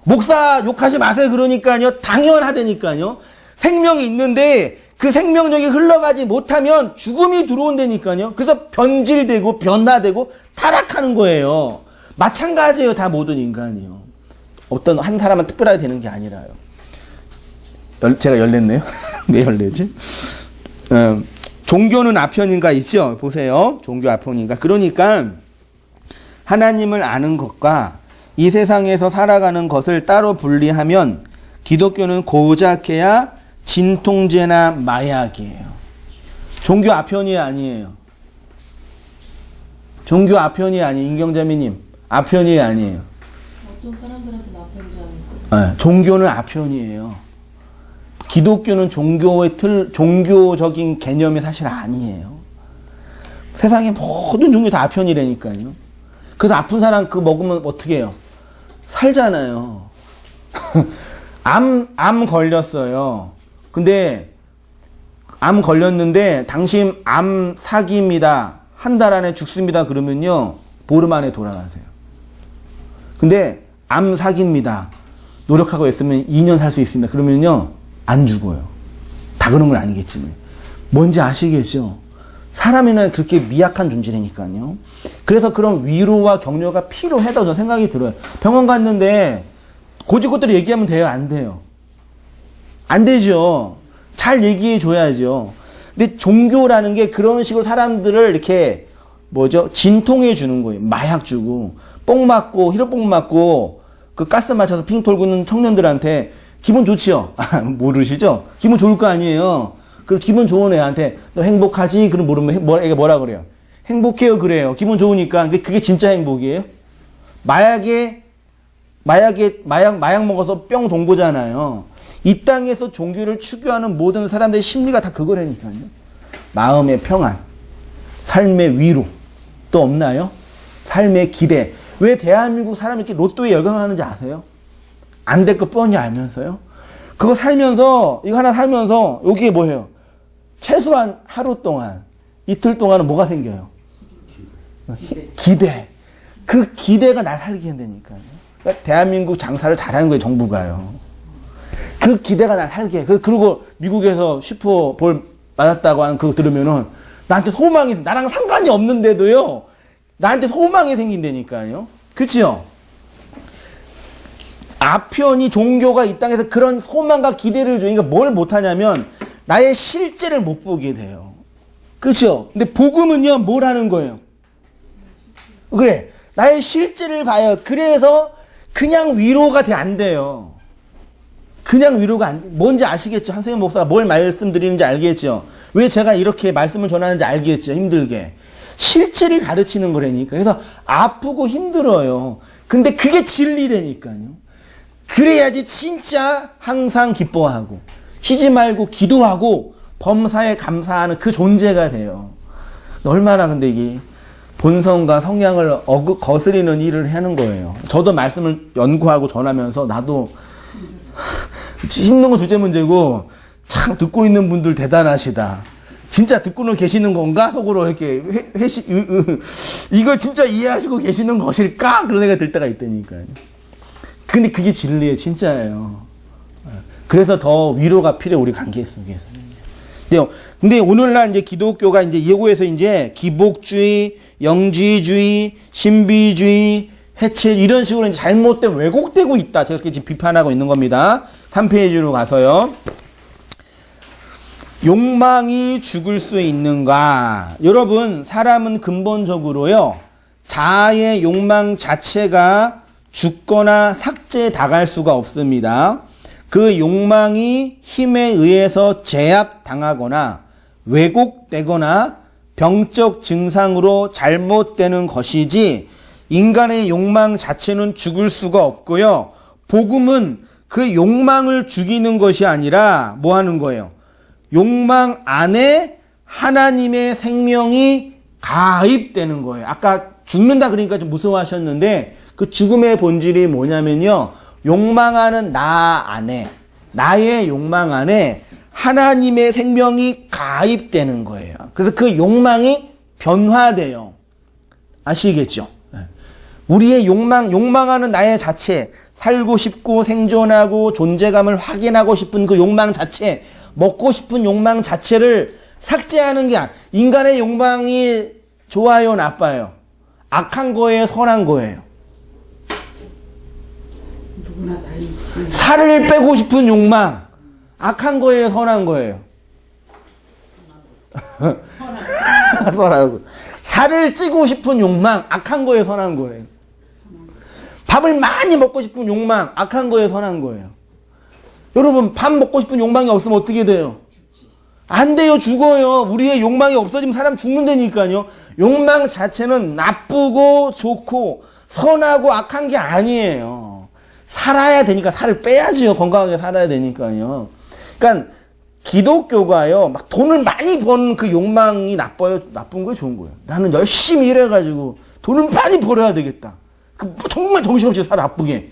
목사 욕하지 마세요. 그러니까요. 당연하다니까요. 생명이 있는데 그 생명력이 흘러가지 못하면 죽음이 들어온다니까요. 그래서 변질되고 변화되고 타락하는 거예요. 마찬가지예요. 다 모든 인간이요. 어떤 한 사람은 특별하게 되는 게 아니라요. 제가 열냈네요. 왜 열내지? 종교는 아편인가 있죠? 보세요. 종교 아편인가. 그러니까 하나님을 아는 것과 이 세상에서 살아가는 것을 따로 분리하면 기독교는 고작해야 진통제나 마약이에요. 종교 아편이 아니에요. 종교 아편이 아니에요. 임경자매님, 아편이 아니에요. 어떤 사람들한테는 아편이지 않을까? 네, 종교는 아편이에요. 기독교는 종교적인 개념이 사실 아니에요. 세상의 모든 종교 다 아편이라니까요. 그래서 아픈 사람 그거 먹으면 어떻게 해요? 살잖아요. 암 걸렸어요. 근데 암 걸렸는데 당신 암 사기입니다. 한 달 안에 죽습니다. 그러면요. 보름 안에 돌아가세요. 근데 암 사기입니다. 노력하고 있으면 2년 살 수 있습니다. 그러면요. 안 죽어요. 다 그런 건 아니겠지만. 뭔지 아시겠죠? 사람이나 그렇게 미약한 존재라니까요. 그래서 그런 위로와 격려가 필요하다고 저는 생각이 들어요. 병원 갔는데 고지고대로 얘기하면 돼요? 안 돼요? 안 되죠. 잘 얘기해 줘야죠. 근데 종교라는 게 그런 식으로 사람들을 이렇게 진통해 주는 거예요. 마약 주고 뽕 맞고 히로뽕 맞고 그 가스 맞춰서 핑 돌고 있는 청년들한테 기분 좋지요? 모르시죠? 기분 좋을 거 아니에요. 그 기분 좋은 애한테 너 행복하지? 그럼 모르면 애가 뭐라 그래요? 행복해요 그래요. 기분 좋으니까. 근데 그게 진짜 행복이에요? 마약 먹어서 뿅 돈 거잖아요. 이 땅에서 종교를 추구하는 모든 사람들의 심리가 다 그거라니까요. 마음의 평안, 삶의 위로. 또 없나요? 삶의 기대. 왜 대한민국 사람이 이렇게 로또에 열광하는지 아세요? 안 될 거 뻔히 알면서요. 그거 살면서, 이거 하나 살면서, 여기에 뭐예요? 최소한 하루 동안, 이틀 동안은 뭐가 생겨요? 기대. 그 기대가 날 살게 한다니까요. 그러니까 대한민국 장사를 잘하는 거예요, 정부가요. 그 기대가 날 살게. 그리고 미국에서 슈퍼볼 맞았다고 하는 그거 들으면은 나한테 소망이, 나랑 상관이 없는데도요, 나한테 소망이 생긴다니까요. 그치요? 아편이 종교가 이 땅에서 그런 소망과 기대를 주니까 뭘 못하냐면 나의 실제를 못 보게 돼요. 그렇죠? 근데 복음은요, 뭘 하는 거예요? 그래, 나의 실제를 봐요. 그래서 그냥 위로가 안 돼요. 그냥 위로가 안 돼. 뭔지 아시겠죠? 한승현 목사가 뭘 말씀드리는지 알겠죠? 왜 제가 이렇게 말씀을 전하는지 알겠죠? 힘들게. 실체를 가르치는 거라니까. 그래서 아프고 힘들어요. 근데 그게 진리라니까요. 그래야지 진짜 항상 기뻐하고 쉬지 말고 기도하고 범사에 감사하는 그 존재가 돼요. 얼마나 근데 이게 본성과 성향을 거스리는 일을 하는 거예요. 저도 말씀을 연구하고 전하면서 나도 힘든 건 둘째 문제고 참 듣고 있는 분들 대단하시다. 진짜 듣고는 계시는 건가? 속으로 이렇게 이걸 진짜 이해하시고 계시는 것일까? 그런 생각이 들 때가 있다니까요. 근데 그게 진리예요. 진짜예요. 그래서 더 위로가 필요해, 우리 관계 속에서. 근데 오늘날 이제 기독교가 이제 예고에서 이제 기복주의, 영지주의, 신비주의, 해체 이런 식으로 이제 잘못된 왜곡되고 있다. 제가 그렇게 지금 비판하고 있는 겁니다. 3페이지로 가서요. 욕망이 죽을 수 있는가? 여러분, 사람은 근본적으로요, 자아의 욕망 자체가 죽거나 삭제당할 수가 없습니다. 그 욕망이 힘에 의해서 제압당하거나 왜곡되거나 병적 증상으로 잘못되는 것이지 인간의 욕망 자체는 죽을 수가 없고요. 복음은 그 욕망을 죽이는 것이 아니라 뭐 하는 거예요? 욕망 안에 하나님의 생명이 가입되는 거예요. 아까 죽는다 그러니까 좀 무서워하셨는데 그 죽음의 본질이 뭐냐면요. 욕망하는 나 안에, 나의 욕망 안에 하나님의 생명이 가입되는 거예요. 그래서 그 욕망이 변화돼요. 아시겠죠? 우리의 욕망하는 나의 자체, 살고 싶고 생존하고 존재감을 확인하고 싶은 그 욕망 자체, 먹고 싶은 욕망 자체를 삭제하는 게 아니라 인간의 욕망이 좋아요, 나빠요? 악한 거예요, 선한 거예요? 누구나 다 있지. 살을 빼고 싶은 욕망, 악한 거예요, 선한 거예요? 선하고. 살을 찌고 싶은 욕망, 악한 거예요, 선한 거예요? 밥을 많이 먹고 싶은 욕망, 악한 거예요, 선한 거예요? 여러분, 밥 먹고 싶은 욕망이 없으면 어떻게 돼요? 안 돼요, 죽어요. 우리의 욕망이 없어지면 사람 죽는다니까요. 욕망 자체는 나쁘고 좋고 선하고 악한 게 아니에요. 살아야 되니까 살을 빼야지요. 건강하게 살아야 되니까요. 그러니까 기독교가요, 막 돈을 많이 버는 그 욕망이 나빠요? 나쁜 거예요? 좋은 거예요? 나는 열심히 일해가지고 돈을 많이 벌어야 되겠다. 정말 정신없이 살 아프게.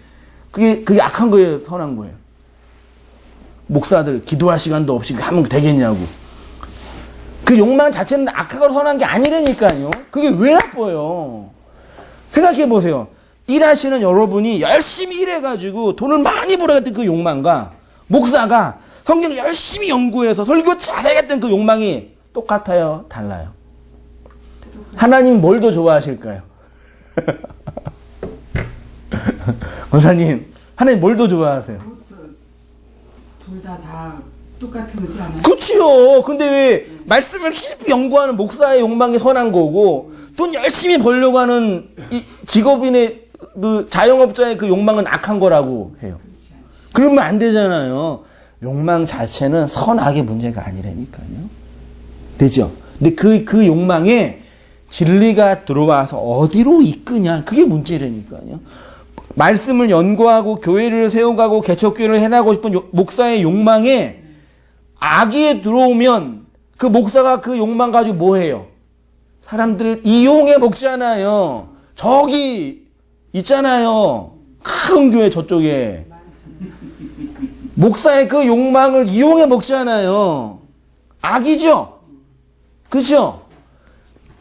그게 악한 거예요? 선한 거예요? 목사들 기도할 시간도 없이 하면 되겠냐고. 그 욕망 자체는 악하고 선한 게 아니라니까요. 그게 왜 나빠요? 생각해 보세요. 일하시는 여러분이 열심히 일해가지고 돈을 많이 벌어야겠던 그 욕망과 목사가 성경 열심히 연구해서 설교 잘하겠다는 그 욕망이 똑같아요? 달라요? 하나님 뭘 더 좋아하실까요? 권사님, 하나님 뭘 더 좋아하세요? 둘 다 똑같은 거지 않아요? 그치요. 근데 왜 말씀을 깊이 연구하는 목사의 욕망이 선한 거고 돈 열심히 벌려고 하는 이 직업인의 그 자영업자의 그 욕망은 악한 거라고 해요. 그러면 안 되잖아요. 욕망 자체는 선악의 문제가 아니라니까요. 되죠? 근데 그 욕망에 진리가 들어와서 어디로 이끄냐, 그게 문제라니까요. 말씀을 연구하고 교회를 세워가고 개척교회를 해나가고 싶은 목사의 욕망에 악이 들어오면 그 목사가 그 욕망 가지고 뭐 해요? 사람들을 이용해 먹잖아요. 저기 있잖아요. 큰 교회 저쪽에. 목사의 그 욕망을 이용해 먹잖아요. 악이죠? 그죠?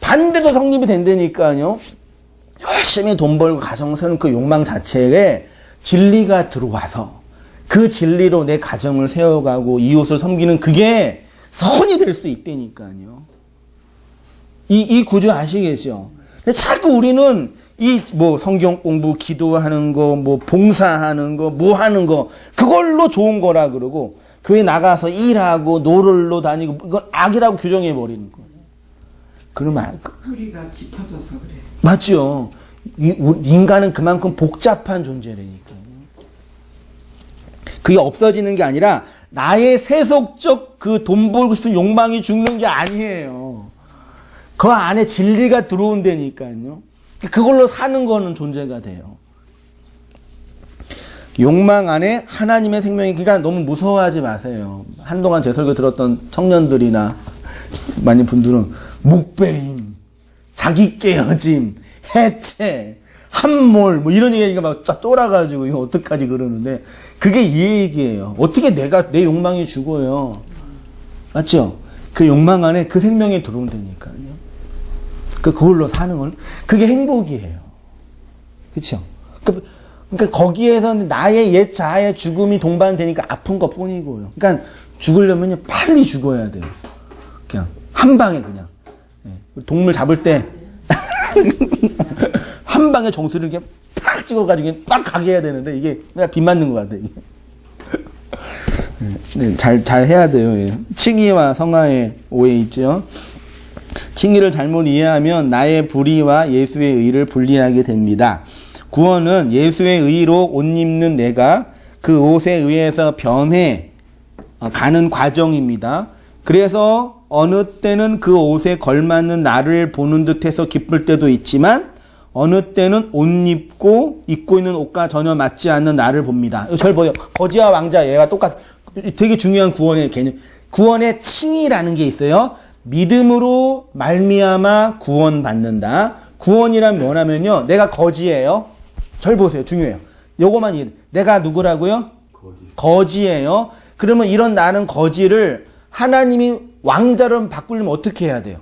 반대도 성립이 된다니까요. 열심히 돈 벌고 가정 세우는 그 욕망 자체에 진리가 들어와서 그 진리로 내 가정을 세워가고 이웃을 섬기는 그게 선이 될 수 있다니까요. 이 구조 아시겠죠? 근데 자꾸 우리는 이 뭐 성경 공부, 기도하는 거, 뭐 봉사하는 거, 뭐 하는 거 그걸로 좋은 거라 그러고 교회 나가서 일하고 노를로 다니고 이건 악이라고 규정해 버리는 거예요. 그러면 뿌리가 깊어져서 그래. 맞죠. 인간은 그만큼 복잡한 존재라니까요. 그게 없어지는 게 아니라 나의 세속적 그 돈 벌고 싶은 욕망이 죽는 게 아니에요. 그 안에 진리가 들어온다니까요. 그걸로 사는 거는 존재가 돼요. 욕망 안에 하나님의 생명이, 그러니까 너무 무서워하지 마세요. 한동안 제 설교 들었던 청년들이나 많은 분들은 목배임, 자기 깨어짐, 해체, 함몰, 뭐 이런 얘기가 막 쫙 쫄아가지고 이거 어떡하지 그러는데 그게 이 얘기예요. 어떻게 내 욕망이 죽어요. 맞죠? 그 욕망 안에 그 생명이 들어온다니까요. 그걸로 사는 걸, 그게 행복이에요. 그쵸? 그러니까 거기에서 나의 옛 자아의 죽음이 동반되니까 아픈 것 뿐이고요. 그러니까 죽으려면 빨리 죽어야 돼요. 그냥 한 방에 그냥. 동물 잡을 때 한 방에 정수를 이렇게 팍 찍어가지고 막 가게 해야 되는데 이게 그냥 빗 맞는 것 같아 이게. 네, 잘 해야 돼요. 예. 칭의와 성화의 오해 있죠. 칭의를 잘못 이해하면 나의 불의와 예수의 의를 분리하게 됩니다. 구원은 예수의 의로 옷 입는 내가 그 옷에 의해서 변해 가는 과정입니다. 그래서 어느 때는 그 옷에 걸맞는 나를 보는 듯해서 기쁠 때도 있지만 어느 때는 옷 입고 있는 옷과 전혀 맞지 않는 나를 봅니다. 절 보여. 거지와 왕자 얘가 되게 중요한 구원의 개념. 구원의 칭의라는 게 있어요. 믿음으로 말미암아 구원받는다. 구원이란 뭐냐면요. 내가 거지예요. 절 보세요. 중요해요. 요거만 이해. 내가 누구라고요? 거지예요. 그러면 이런 나는 거지를 하나님이 왕자로 바꾸려면 어떻게 해야 돼요?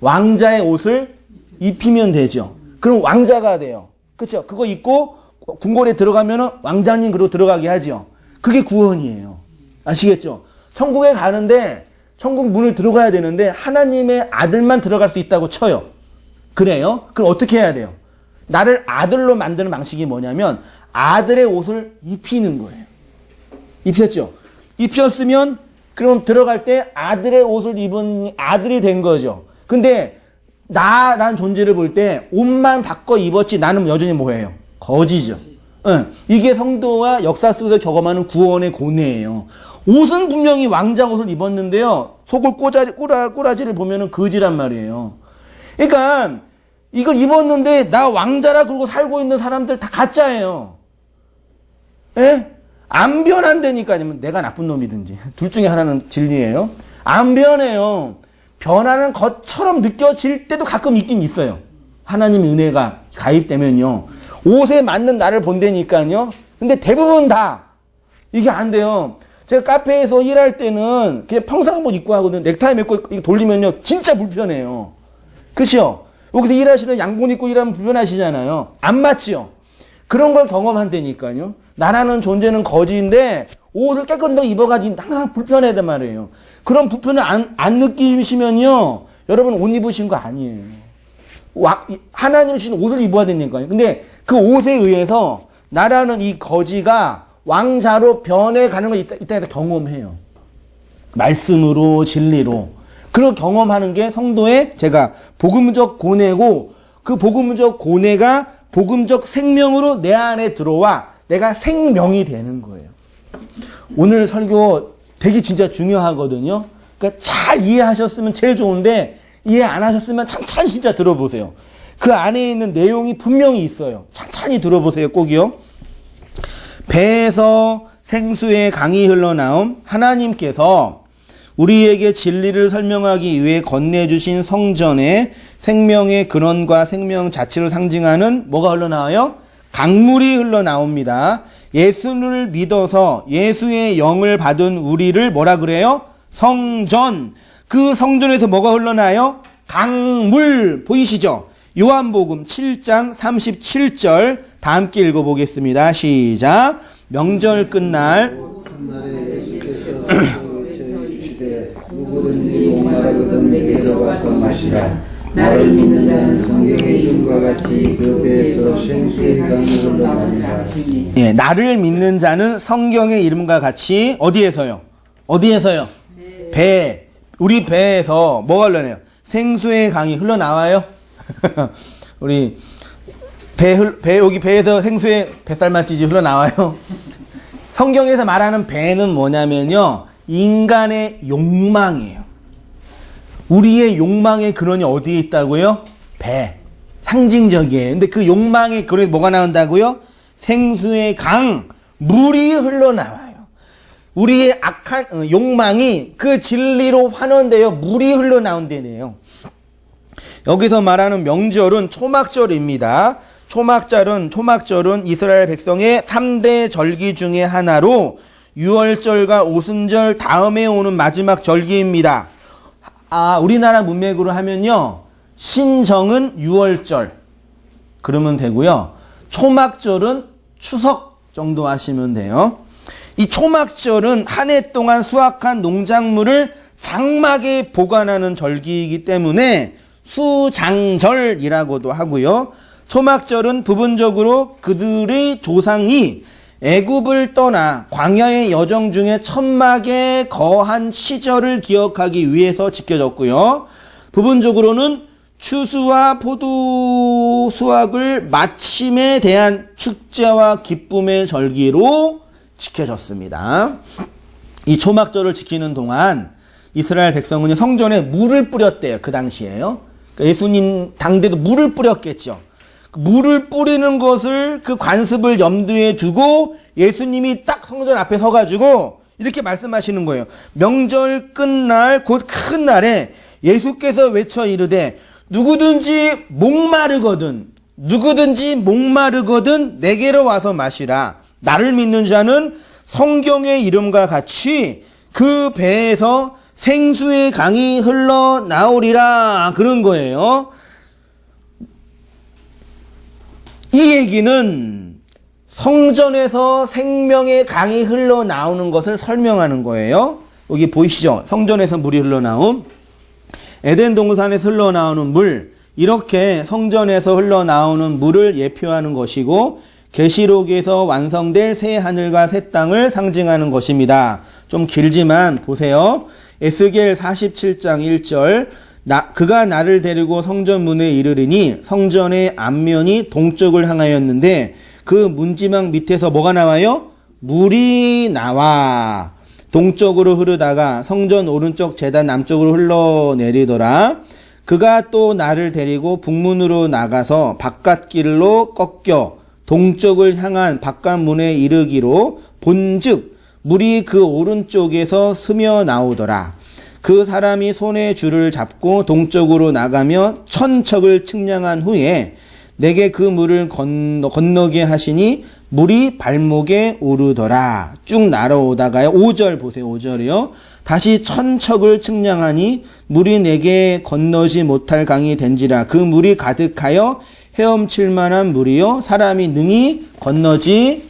왕자의 옷을 입히면 되죠. 그럼 왕자가 돼요. 그렇죠? 그거 입고 궁궐에 들어가면 왕자님 그로 들어가게 하죠. 그게 구원이에요. 아시겠죠? 천국에 가는데 천국 문을 들어가야 되는데 하나님의 아들만 들어갈 수 있다고 쳐요. 그래요? 그럼 어떻게 해야 돼요? 나를 아들로 만드는 방식이 뭐냐면 아들의 옷을 입히는 거예요. 입혔죠? 입혔으면 그럼 들어갈 때 아들의 옷을 입은 아들이 된 거죠. 근데 나란 존재를 볼 때 옷만 바꿔 입었지 나는 여전히 뭐예요? 거지죠. 응. 이게 성도와 역사 속에서 경험하는 구원의 고뇌예요. 옷은 분명히 왕자 옷을 입었는데요. 속을 꼬라지를 보면은 거지란 말이에요. 그러니까 이걸 입었는데 나 왕자라 그러고 살고 있는 사람들 다 가짜예요. 예? 안 변한다니까. 아니면 내가 나쁜 놈이든지 둘 중에 하나는 진리예요. 안 변해요. 변하는 것처럼 느껴질 때도 가끔 있긴 있어요. 하나님의 은혜가 가입되면요. 옷에 맞는 나를 본다니까요. 근데 대부분 다 이게 안 돼요. 제가 카페에서 일할 때는 그냥 평상복 입고 하거든요. 넥타이 메고 돌리면요. 진짜 불편해요. 그렇죠? 여기서 일하시는 양복 입고 일하면 불편하시잖아요. 안 맞지요? 그런 걸 경험한다니까요. 나라는 존재는 거지인데 옷을 깨끗하게 입어가지고 항상 불편하단 말이에요. 그런 불편을 안 느끼시면요. 여러분 옷 입으신 거 아니에요. 하나님이 주신 옷을 입어야 되니까요. 근데 그 옷에 의해서 나라는 이 거지가 왕자로 변해가는 걸 이따 경험해요. 말씀으로 진리로. 그걸 경험하는 게 성도의 제가 복음적 고뇌고 그 복음적 고뇌가 복음적 생명으로 내 안에 들어와 내가 생명이 되는 거예요. 오늘 설교 되게 진짜 중요하거든요. 그러니까 잘 이해하셨으면 제일 좋은데 이해 안 하셨으면 찬찬히 진짜 들어보세요. 그 안에 있는 내용이 분명히 있어요. 찬찬히 들어보세요. 꼭이요. 배에서 생수의 강이 흘러나옴 하나님께서 우리에게 진리를 설명하기 위해 건네주신 성전에 생명의 근원과 생명 자체를 상징하는 뭐가 흘러나와요? 강물이 흘러나옵니다. 예수를 믿어서 예수의 영을 받은 우리를 뭐라 그래요? 성전. 그 성전에서 뭐가 흘러나요? 강물. 보이시죠? 요한복음 7장 37절 다 함께 읽어보겠습니다. 시작. 명절 끝날 누구든지 목마르거든 내게로 와서 마시라. 나를 믿는 자는 성경의 이름과 같이 그 배에서 생수의 강이 흘러나오리라. 예, 나를 믿는 자는 성경의 이름과 같이 어디에서요? 어디에서요? 배. 우리 배에서 뭐가 흘러나요? 생수의 강이 흘러나와요? 우리 여기 배에서 생수의 뱃살맛찌지 흘러나와요? 성경에서 말하는 배는 뭐냐면요. 인간의 욕망이에요. 우리의 욕망의 근원이 어디에 있다고요? 배. 상징적이에요. 근데 그 욕망의 근원에 뭐가 나온다고요? 생수의 강, 물이 흘러나와요. 우리의 악한 욕망이 그 진리로 환원되어 물이 흘러나온다네요. 여기서 말하는 명절은 초막절입니다. 초막절은 이스라엘 백성의 3대 절기 중에 하나로 유월절과 오순절 다음에 오는 마지막 절기입니다. 우리나라 문맥으로 하면요. 신정은 유월절 그러면 되고요. 초막절은 추석 정도 하시면 돼요. 이 초막절은 한 해 동안 수확한 농작물을 장막에 보관하는 절기이기 때문에 수장절이라고도 하고요. 초막절은 부분적으로 그들의 조상이 애굽을 떠나 광야의 여정 중에 천막에 거한 시절을 기억하기 위해서 지켜졌고요. 부분적으로는 추수와 포도 수확을 마침에 대한 축제와 기쁨의 절기로 지켜졌습니다. 이 초막절을 지키는 동안 이스라엘 백성은 성전에 물을 뿌렸대요. 그 당시에요. 그러니까 예수님 당대도 물을 뿌렸겠죠. 물을 뿌리는 것을 그 관습을 염두에 두고 예수님이 딱 성전 앞에 서가지고 이렇게 말씀하시는 거예요. 명절 끝날 곧 큰 날에 예수께서 외쳐 이르되 누구든지 목마르거든 내게로 와서 마시라. 나를 믿는 자는 성경의 이름과 같이 그 배에서 생수의 강이 흘러나오리라. 그런 거예요. 이 얘기는 성전에서 생명의 강이 흘러나오는 것을 설명하는 거예요. 여기 보이시죠? 성전에서 물이 흘러나옴. 에덴 동산에서 흘러나오는 물. 이렇게 성전에서 흘러나오는 물을 예표하는 것이고 계시록에서 완성될 새 하늘과 새 땅을 상징하는 것입니다. 좀 길지만 보세요. 에스겔 47장 1절 그가 나를 데리고 성전 문에 이르리니 성전의 앞면이 동쪽을 향하였는데 그 문지방 밑에서 뭐가 나와요? 물이 나와 동쪽으로 흐르다가 성전 오른쪽 제단 남쪽으로 흘러내리더라. 그가 또 나를 데리고 북문으로 나가서 바깥길로 꺾여 동쪽을 향한 바깥문에 이르기로 본즉 물이 그 오른쪽에서 스며 나오더라. 그 사람이 손에 줄을 잡고 동쪽으로 나가며 천척을 측량한 후에 내게 그 물을 건너게 하시니 물이 발목에 오르더라. 쭉 날아오다가요. 5절 보세요. 5절이요. 다시 천척을 측량하니 물이 내게 건너지 못할 강이 된지라. 그 물이 가득하여 헤엄칠 만한 물이요. 사람이 능히 건너지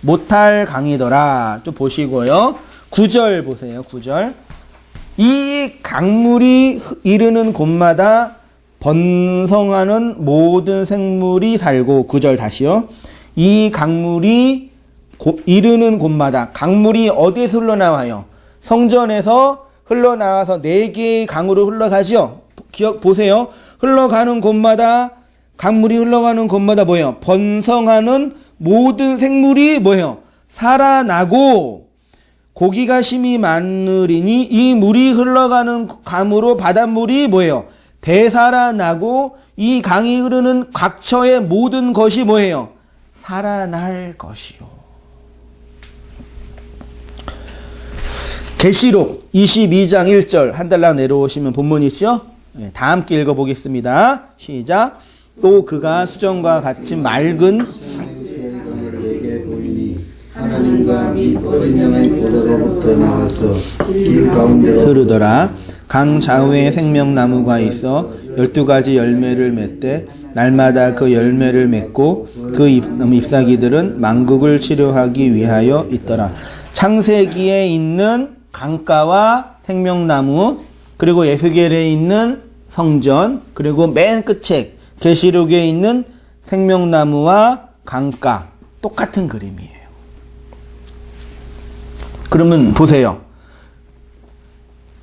못할 강이더라. 좀 보시고요. 9절 보세요. 9절. 이 강물이 이르는 곳마다 번성하는 모든 생물이 살고 9절 다시요. 이 강물이 이르는 곳마다 강물이 어디에서 흘러나와요? 성전에서 흘러나와서 4개의 강으로 흘러가죠. 보세요. 흘러가는 곳마다 강물이 흘러가는 곳마다 뭐예요? 번성하는 모든 생물이 뭐예요? 살아나고 고기가 심히 많으리니 이 물이 흘러가는 강으로 바닷물이 뭐예요? 되살아나고 이 강이 흐르는 각처의 모든 것이 뭐예요? 살아날 것이요. 계시록 22장 1절 한 달락 내려오시면 본문 있죠? 다 함께 읽어보겠습니다. 시작. 또 그가 수정과 같이 맑은 내게 보이니 하나님과 및 어린 양의 보도로부터 나와서 길 가운데로 흐르더라. 강 좌우에 생명나무가 있어 12가지 열매를 맺되 날마다 그 열매를 맺고 그 잎사귀들은 만국을 치료하기 위하여 있더라. 창세기에 있는 강가와 생명나무, 그리고 에스겔에 있는 성전, 그리고 맨 끝에 계시록에 있는 생명나무와 강가, 똑같은 그림이에요. 그러면 보세요.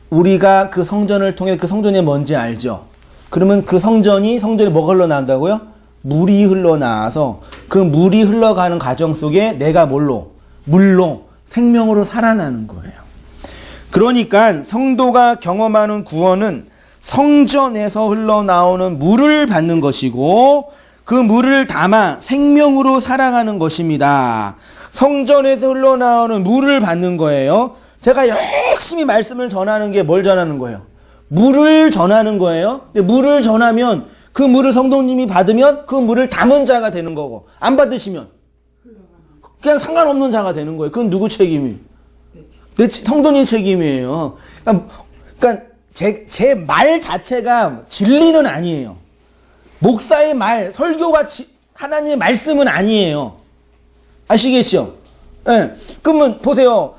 우리가 그 성전을 통해 그 성전이 뭔지 알죠? 그러면 그 성전이 뭐가 흘러나온다고요? 물이 흘러나와서 그 물이 흘러가는 과정 속에 내가 물로 생명으로 살아나는 거예요. 그러니까 성도가 경험하는 구원은 성전에서 흘러나오는 물을 받는 것이고 그 물을 담아 생명으로 살아가는 것입니다. 성전에서 흘러나오는 물을 받는 거예요. 제가 열심히 말씀을 전하는 게 뭘 전하는 거예요? 물을 전하는 거예요. 근데 물을 전하면 그 물을 성도님이 받으면 그 물을 담은 자가 되는 거고 안 받으시면 그냥 상관없는 자가 되는 거예요. 그건 누구 책임이에요? 성도님 책임이에요. 그러니까 제 말 자체가 진리는 아니에요. 목사의 말, 설교가 하나님의 말씀은 아니에요. 아시겠죠? 네. 그러면 보세요.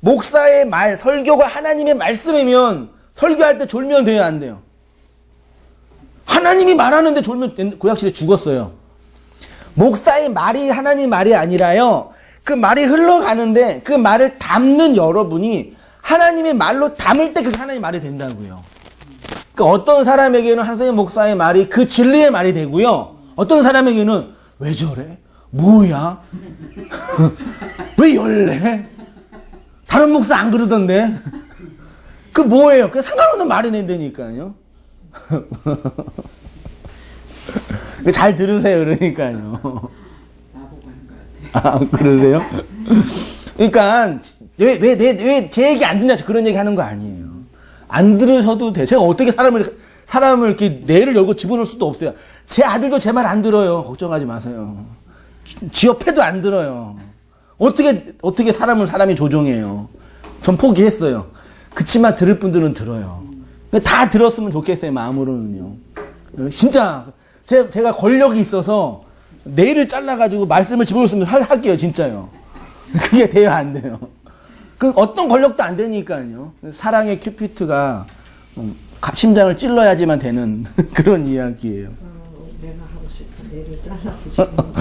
목사의 말, 설교가 하나님의 말씀이면 설교할 때 졸면 돼요, 안 돼요? 하나님이 말하는데 졸면 구약시대 죽었어요. 목사의 말이 하나님 말이 아니라요. 그 말이 흘러가는데 그 말을 담는 여러분이 하나님의 말로 담을 때 그게 하나님의 말이 된다고요. 그러니까 어떤 사람에게는 한성의 목사의 말이 그 진리의 말이 되고요. 어떤 사람에게는 왜 저래? 뭐야? 왜 열래? 다른 목사 안 그러던데? 그 뭐예요? 그 상관없는 말이 된다니까요. 잘 들으세요, 그러니까요. 나보고 하는 것 같아. 아, 그러세요? 그러니까 왜 제 얘기 안 듣냐 그런 얘기 하는 거 아니에요. 안 들으셔도 돼. 제가 어떻게 사람을 이렇게 뇌를 열고 집어넣을 수도 없어요. 제 아들도 제 말 안 들어요. 걱정하지 마세요. 지 옆에도 안 들어요. 어떻게 사람이 조종해요. 전 포기했어요. 그치만 들을 분들은 들어요. 다 들었으면 좋겠어요, 마음으로는요. 진짜 제가 권력이 있어서 뇌를 잘라가지고 말씀을 집어넣었으면 할게요, 진짜요. 그게 돼요, 안 돼요? 그 어떤 권력도 안 되니까요. 사랑의 큐피트가 심장을 찔러야지만 되는 그런 이야기예요. 내가 하고 싶은 뇌를 잘랐어 지금.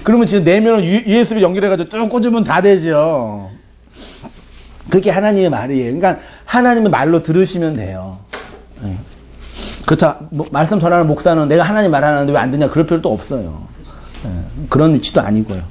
그러면 지금 내면은 USB 연결해가지고 쭉 꽂으면 다 되죠. 그게 하나님의 말이에요. 그러니까 하나님의 말로 들으시면 돼요. 예. 그렇다. 말씀 전하는 목사는 내가 하나님 말하는데 왜 안 듣냐 그럴 필요도 없어요. 예. 그런 위치도 아니고요.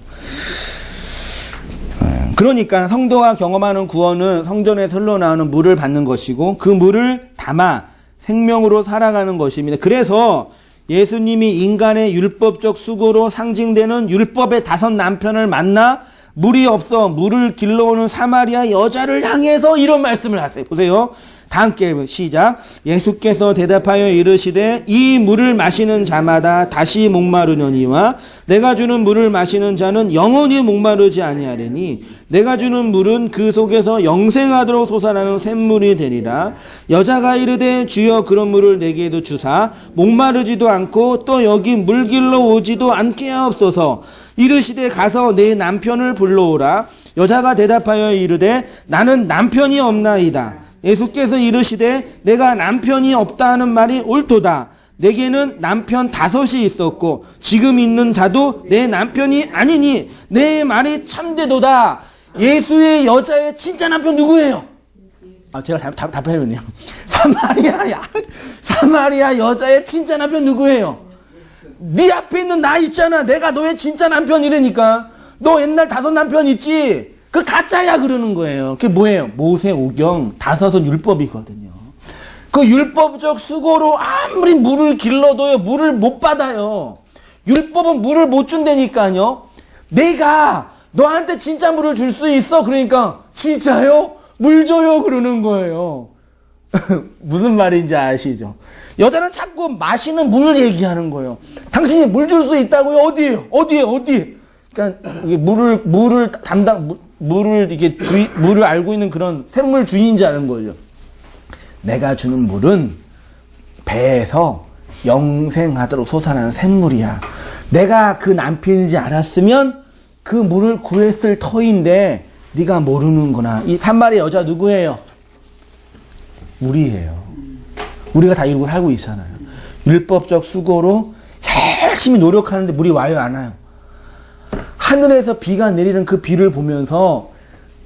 예. 그러니까 성도가 경험하는 구원은 성전에서 흘러나오는 물을 받는 것이고 그 물을 담아 생명으로 살아가는 것입니다. 그래서 예수님이 인간의 율법적 수고로 상징되는 율법의 5 남편을 만나 물이 없어 물을 길러오는 사마리아 여자를 향해서 이런 말씀을 하세요. 보세요. 다 함께 시작. 예수께서 대답하여 이르시되 이 물을 마시는 자마다 다시 목마르려니와 내가 주는 물을 마시는 자는 영원히 목마르지 아니하리니 내가 주는 물은 그 속에서 영생하도록 솟아나는 샘물이 되리라. 여자가 이르되 주여 그런 물을 내게도 주사 목마르지도 않고 또 여기 물 길러 오지도 않게 하옵소서. 이르시되 가서 내 남편을 불러오라. 여자가 대답하여 이르되 나는 남편이 없나이다. 예수께서 이르시되 내가 남편이 없다 하는 말이 옳도다. 내게는 남편 5이 있었고 지금 있는 자도 내 남편이 아니니 내 말이 참되도다. 예수의 여자의 진짜 남편 누구예요? 제가 답해야겠네요. 사마리아 여자의 진짜 남편 누구예요? 네 앞에 있는 나 있잖아. 내가 너의 진짜 남편이라니까. 너 옛날 5 남편 있지? 그 가짜야 그러는 거예요. 그게 뭐예요? 모세오경 5은 율법이거든요. 그 율법적 수고로 아무리 물을 길러도요 물을 못 받아요. 율법은 물을 못 준다니까요. 내가 너한테 진짜 물을 줄 수 있어. 그러니까 진짜요? 물 줘요 그러는 거예요. 무슨 말인지 아시죠? 여자는 자꾸 마시는 물 얘기하는 거예요. 당신이 물 줄 수 있다고요? 어디에? 그러니까 이게 물을 알고 있는 그런 샘물 주인인지 아는 거죠. 내가 주는 물은 배에서 영생하도록 솟아나는 샘물이야. 내가 그 남편인지 알았으면 그 물을 구했을 터인데 네가 모르는구나. 이 산마리 여자 누구예요? 우리예요. 우리가 다 이러고 살고 있잖아요. 율법적 수고로 열심히 노력하는데 물이 와요, 안 와요? 하늘에서 비가 내리는 그 비를 보면서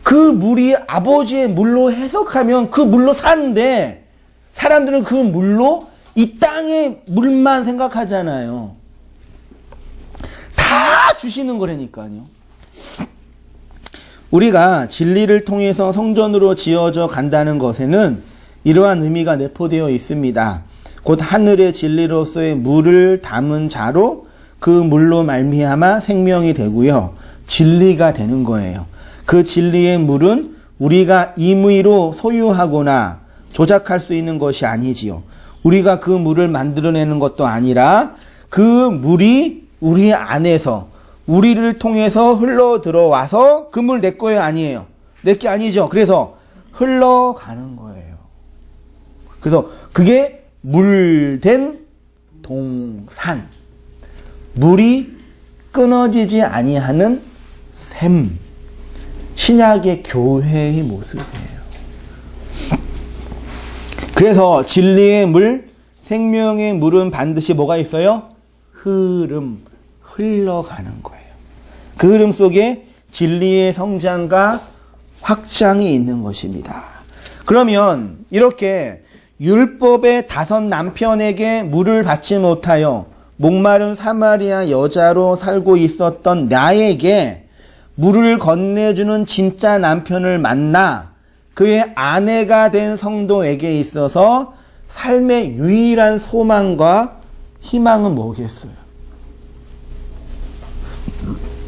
그 물이 아버지의 물로 해석하면 그 물로 사는데 사람들은 그 물로 이 땅의 물만 생각하잖아요. 다 주시는 거라니까요. 우리가 진리를 통해서 성전으로 지어져 간다는 것에는 이러한 의미가 내포되어 있습니다. 곧 하늘의 진리로서의 물을 담은 자로 그 물로 말미암아 생명이 되고요. 진리가 되는 거예요. 그 진리의 물은 우리가 임의로 소유하거나 조작할 수 있는 것이 아니지요. 우리가 그 물을 만들어내는 것도 아니라 그 물이 우리 안에서 우리를 통해서 흘러 들어와서 그 물 내 거예요, 아니에요? 내 게 아니죠. 그래서 흘러가는 거예요. 그래서 그게 물된 동산. 물이 끊어지지 아니하는 샘. 신약의 교회의 모습이에요. 그래서 진리의 물, 생명의 물은 반드시 뭐가 있어요? 흐름, 흘러가는 거예요. 그 흐름 속에 진리의 성장과 확장이 있는 것입니다. 그러면 이렇게 율법의 5 남편에게 물을 받지 못하여 목마른 사마리아 여자로 살고 있었던 나에게 물을 건네주는 진짜 남편을 만나 그의 아내가 된 성도에게 있어서 삶의 유일한 소망과 희망은 뭐겠어요?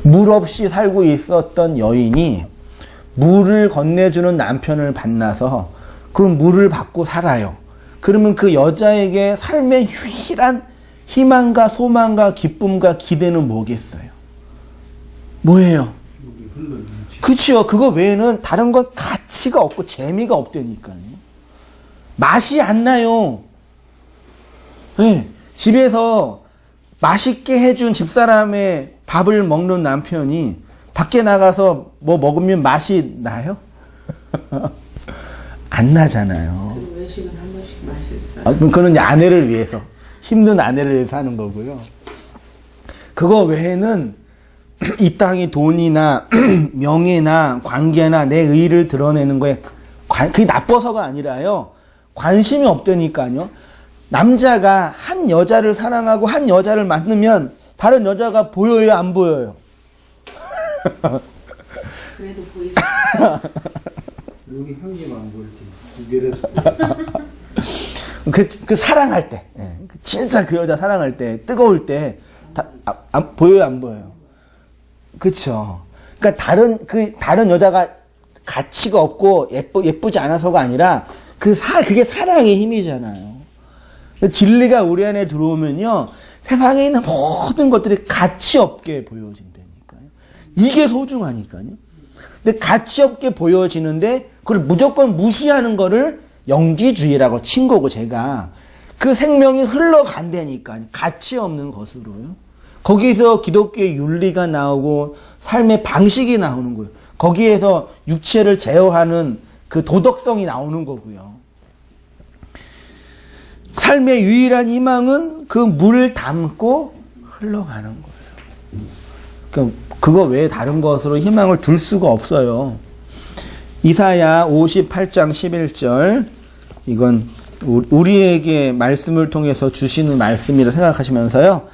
물 없이 살고 있었던 여인이 물을 건네주는 남편을 만나서 그 물을 받고 살아요. 그러면 그 여자에게 삶의 유일한 희망과 소망과 기쁨과 기대는 뭐겠어요? 뭐예요? 그치요. 그거 외에는 다른 건 가치가 없고 재미가 없다니까요. 맛이 안 나요. 네. 집에서 맛있게 해준 집사람의 밥을 먹는 남편이 밖에 나가서 뭐 먹으면 맛이 나요? 안 나잖아요. 외식은 한 번씩 맛있어요. 그거는 아내를 위해서, 힘든 아내를 위해서 하는 거고요. 그거 외에는 이 땅의 돈이나 명예나 관계나 내 의의를 드러내는 거에 그게 나빠서가 아니라요. 관심이 없다니까요. 남자가 한 여자를 사랑하고 한 여자를 만나면 다른 여자가 보여요, 안 보여요? 그래도 보이지. 여기 형님만 볼 때, 구별해서. 그 사랑할 때, 예. 진짜 그 여자 사랑할 때, 뜨거울 때, 보여요, 안 보여요? 그쵸. 그러니까 다른 여자가 가치가 없고 예쁘지 않아서가 아니라 그게 사랑의 힘이잖아요. 진리가 우리 안에 들어오면요, 세상에 있는 모든 것들이 가치 없게 보여진다니까요. 이게 소중하니까요. 근데 가치 없게 보여지는데 그걸 무조건 무시하는 거를 영지주의라고 친 거고, 제가 그 생명이 흘러간다니까요. 가치 없는 것으로요. 거기서 기독교의 윤리가 나오고 삶의 방식이 나오는 거예요. 거기에서 육체를 제어하는 그 도덕성이 나오는 거고요. 삶의 유일한 희망은 그 물을 담고 흘러가는 거예요. 그러니까 그거 외에 다른 것으로 희망을 둘 수가 없어요. 이사야 58장 11절, 이건 우리에게 말씀을 통해서 주시는 말씀이라 생각하시면서요,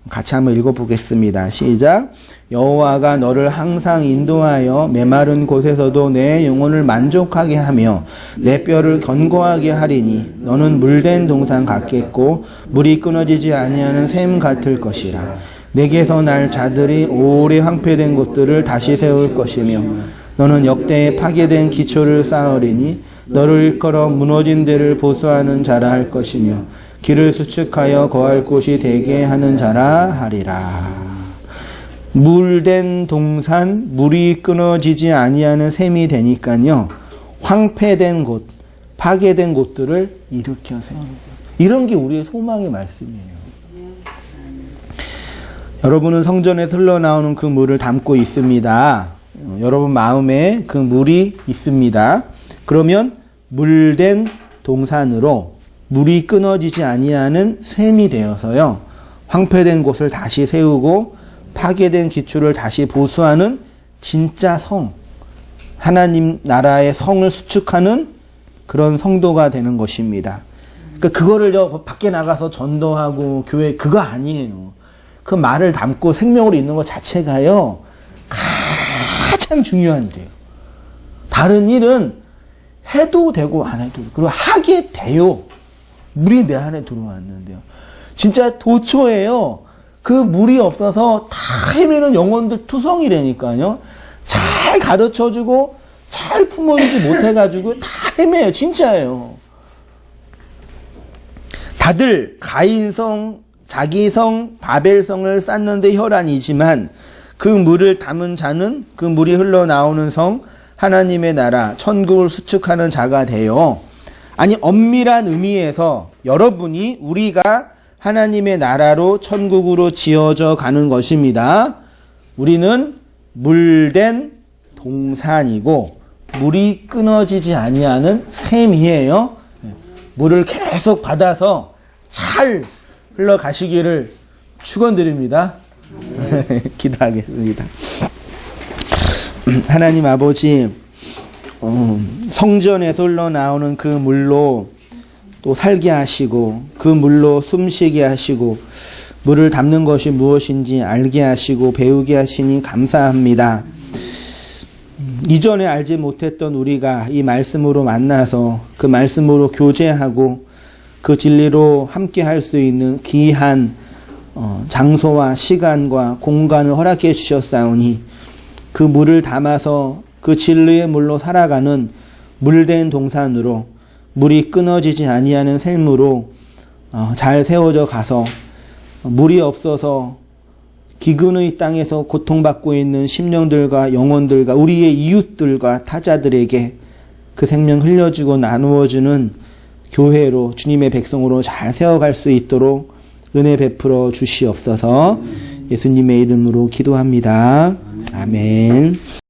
같이 한번 읽어보겠습니다. 시작. 여호와가 너를 항상 인도하여 메마른 곳에서도 내 영혼을 만족하게 하며 내 뼈를 견고하게 하리니 너는 물된 동산 같겠고 물이 끊어지지 아니하는 샘 같을 것이라. 내게서 날 자들이 오래 황폐된 곳들을 다시 세울 것이며 너는 역대에 파괴된 기초를 쌓으리니 너를 일컬어 무너진 데를 보수하는 자라 할 것이며 길을 수축하여 거할 곳이 되게 하는 자라 하리라. 물된 동산, 물이 끊어지지 아니하는 샘이 되니까요, 황폐된 곳, 파괴된 곳들을 일으켜 세우는 거예요. 이런 게 우리의 소망의 말씀이에요. 여러분은 성전에서 흘러나오는 그 물을 담고 있습니다. 여러분 마음에 그 물이 있습니다. 그러면 물된 동산으로 물이 끊어지지 아니하는 샘이 되어서요, 황폐된 곳을 다시 세우고 파괴된 기초를 다시 보수하는 진짜 성, 하나님 나라의 성을 수축하는 그런 성도가 되는 것입니다. 그러니까 그거를 밖에 나가서 전도하고 교회, 그거 아니에요. 그 말을 담고 생명으로 있는 것 자체가요, 가장 중요한 일이에요. 다른 일은 해도 되고 안 해도 되고, 그리고 하게 돼요. 물이 내 안에 들어왔는데요. 진짜 도처에요, 그 물이 없어서 다 헤매는 영혼들 투성이라니까요. 잘 가르쳐주고 잘 품어주지 못해가지고 다 헤매요. 진짜예요. 다들 가인성, 자기성, 바벨성을 쌓는데 혈안이지만 그 물을 담은 자는 그 물이 흘러나오는 성, 하나님의 나라, 천국을 수축하는 자가 되어, 아니 엄밀한 의미에서 여러분이, 우리가 하나님의 나라로 천국으로 지어져 가는 것입니다. 우리는 물된 동산이고 물이 끊어지지 아니하는 샘이에요. 물을 계속 받아서 잘 흘러가시기를 축원드립니다. 기도하겠습니다. 하나님 아버지, 성전에서 흘러나오는 그 물로 또 살게 하시고 그 물로 숨쉬게 하시고 물을 담는 것이 무엇인지 알게 하시고 배우게 하시니 감사합니다. 이전에 알지 못했던 우리가 이 말씀으로 만나서 그 말씀으로 교제하고 그 진리로 함께 할 수 있는 귀한 장소와 시간과 공간을 허락해 주셨사오니 그 물을 담아서 그 진리의 물로 살아가는 물된 동산으로, 물이 끊어지지 아니하는 샘으로 잘 세워져 가서 물이 없어서 기근의 땅에서 고통받고 있는 심령들과 영혼들과 우리의 이웃들과 타자들에게 그 생명 흘려주고 나누어주는 교회로, 주님의 백성으로 잘 세워갈 수 있도록 은혜 베풀어 주시옵소서. 예수님의 이름으로 기도합니다. 아멘.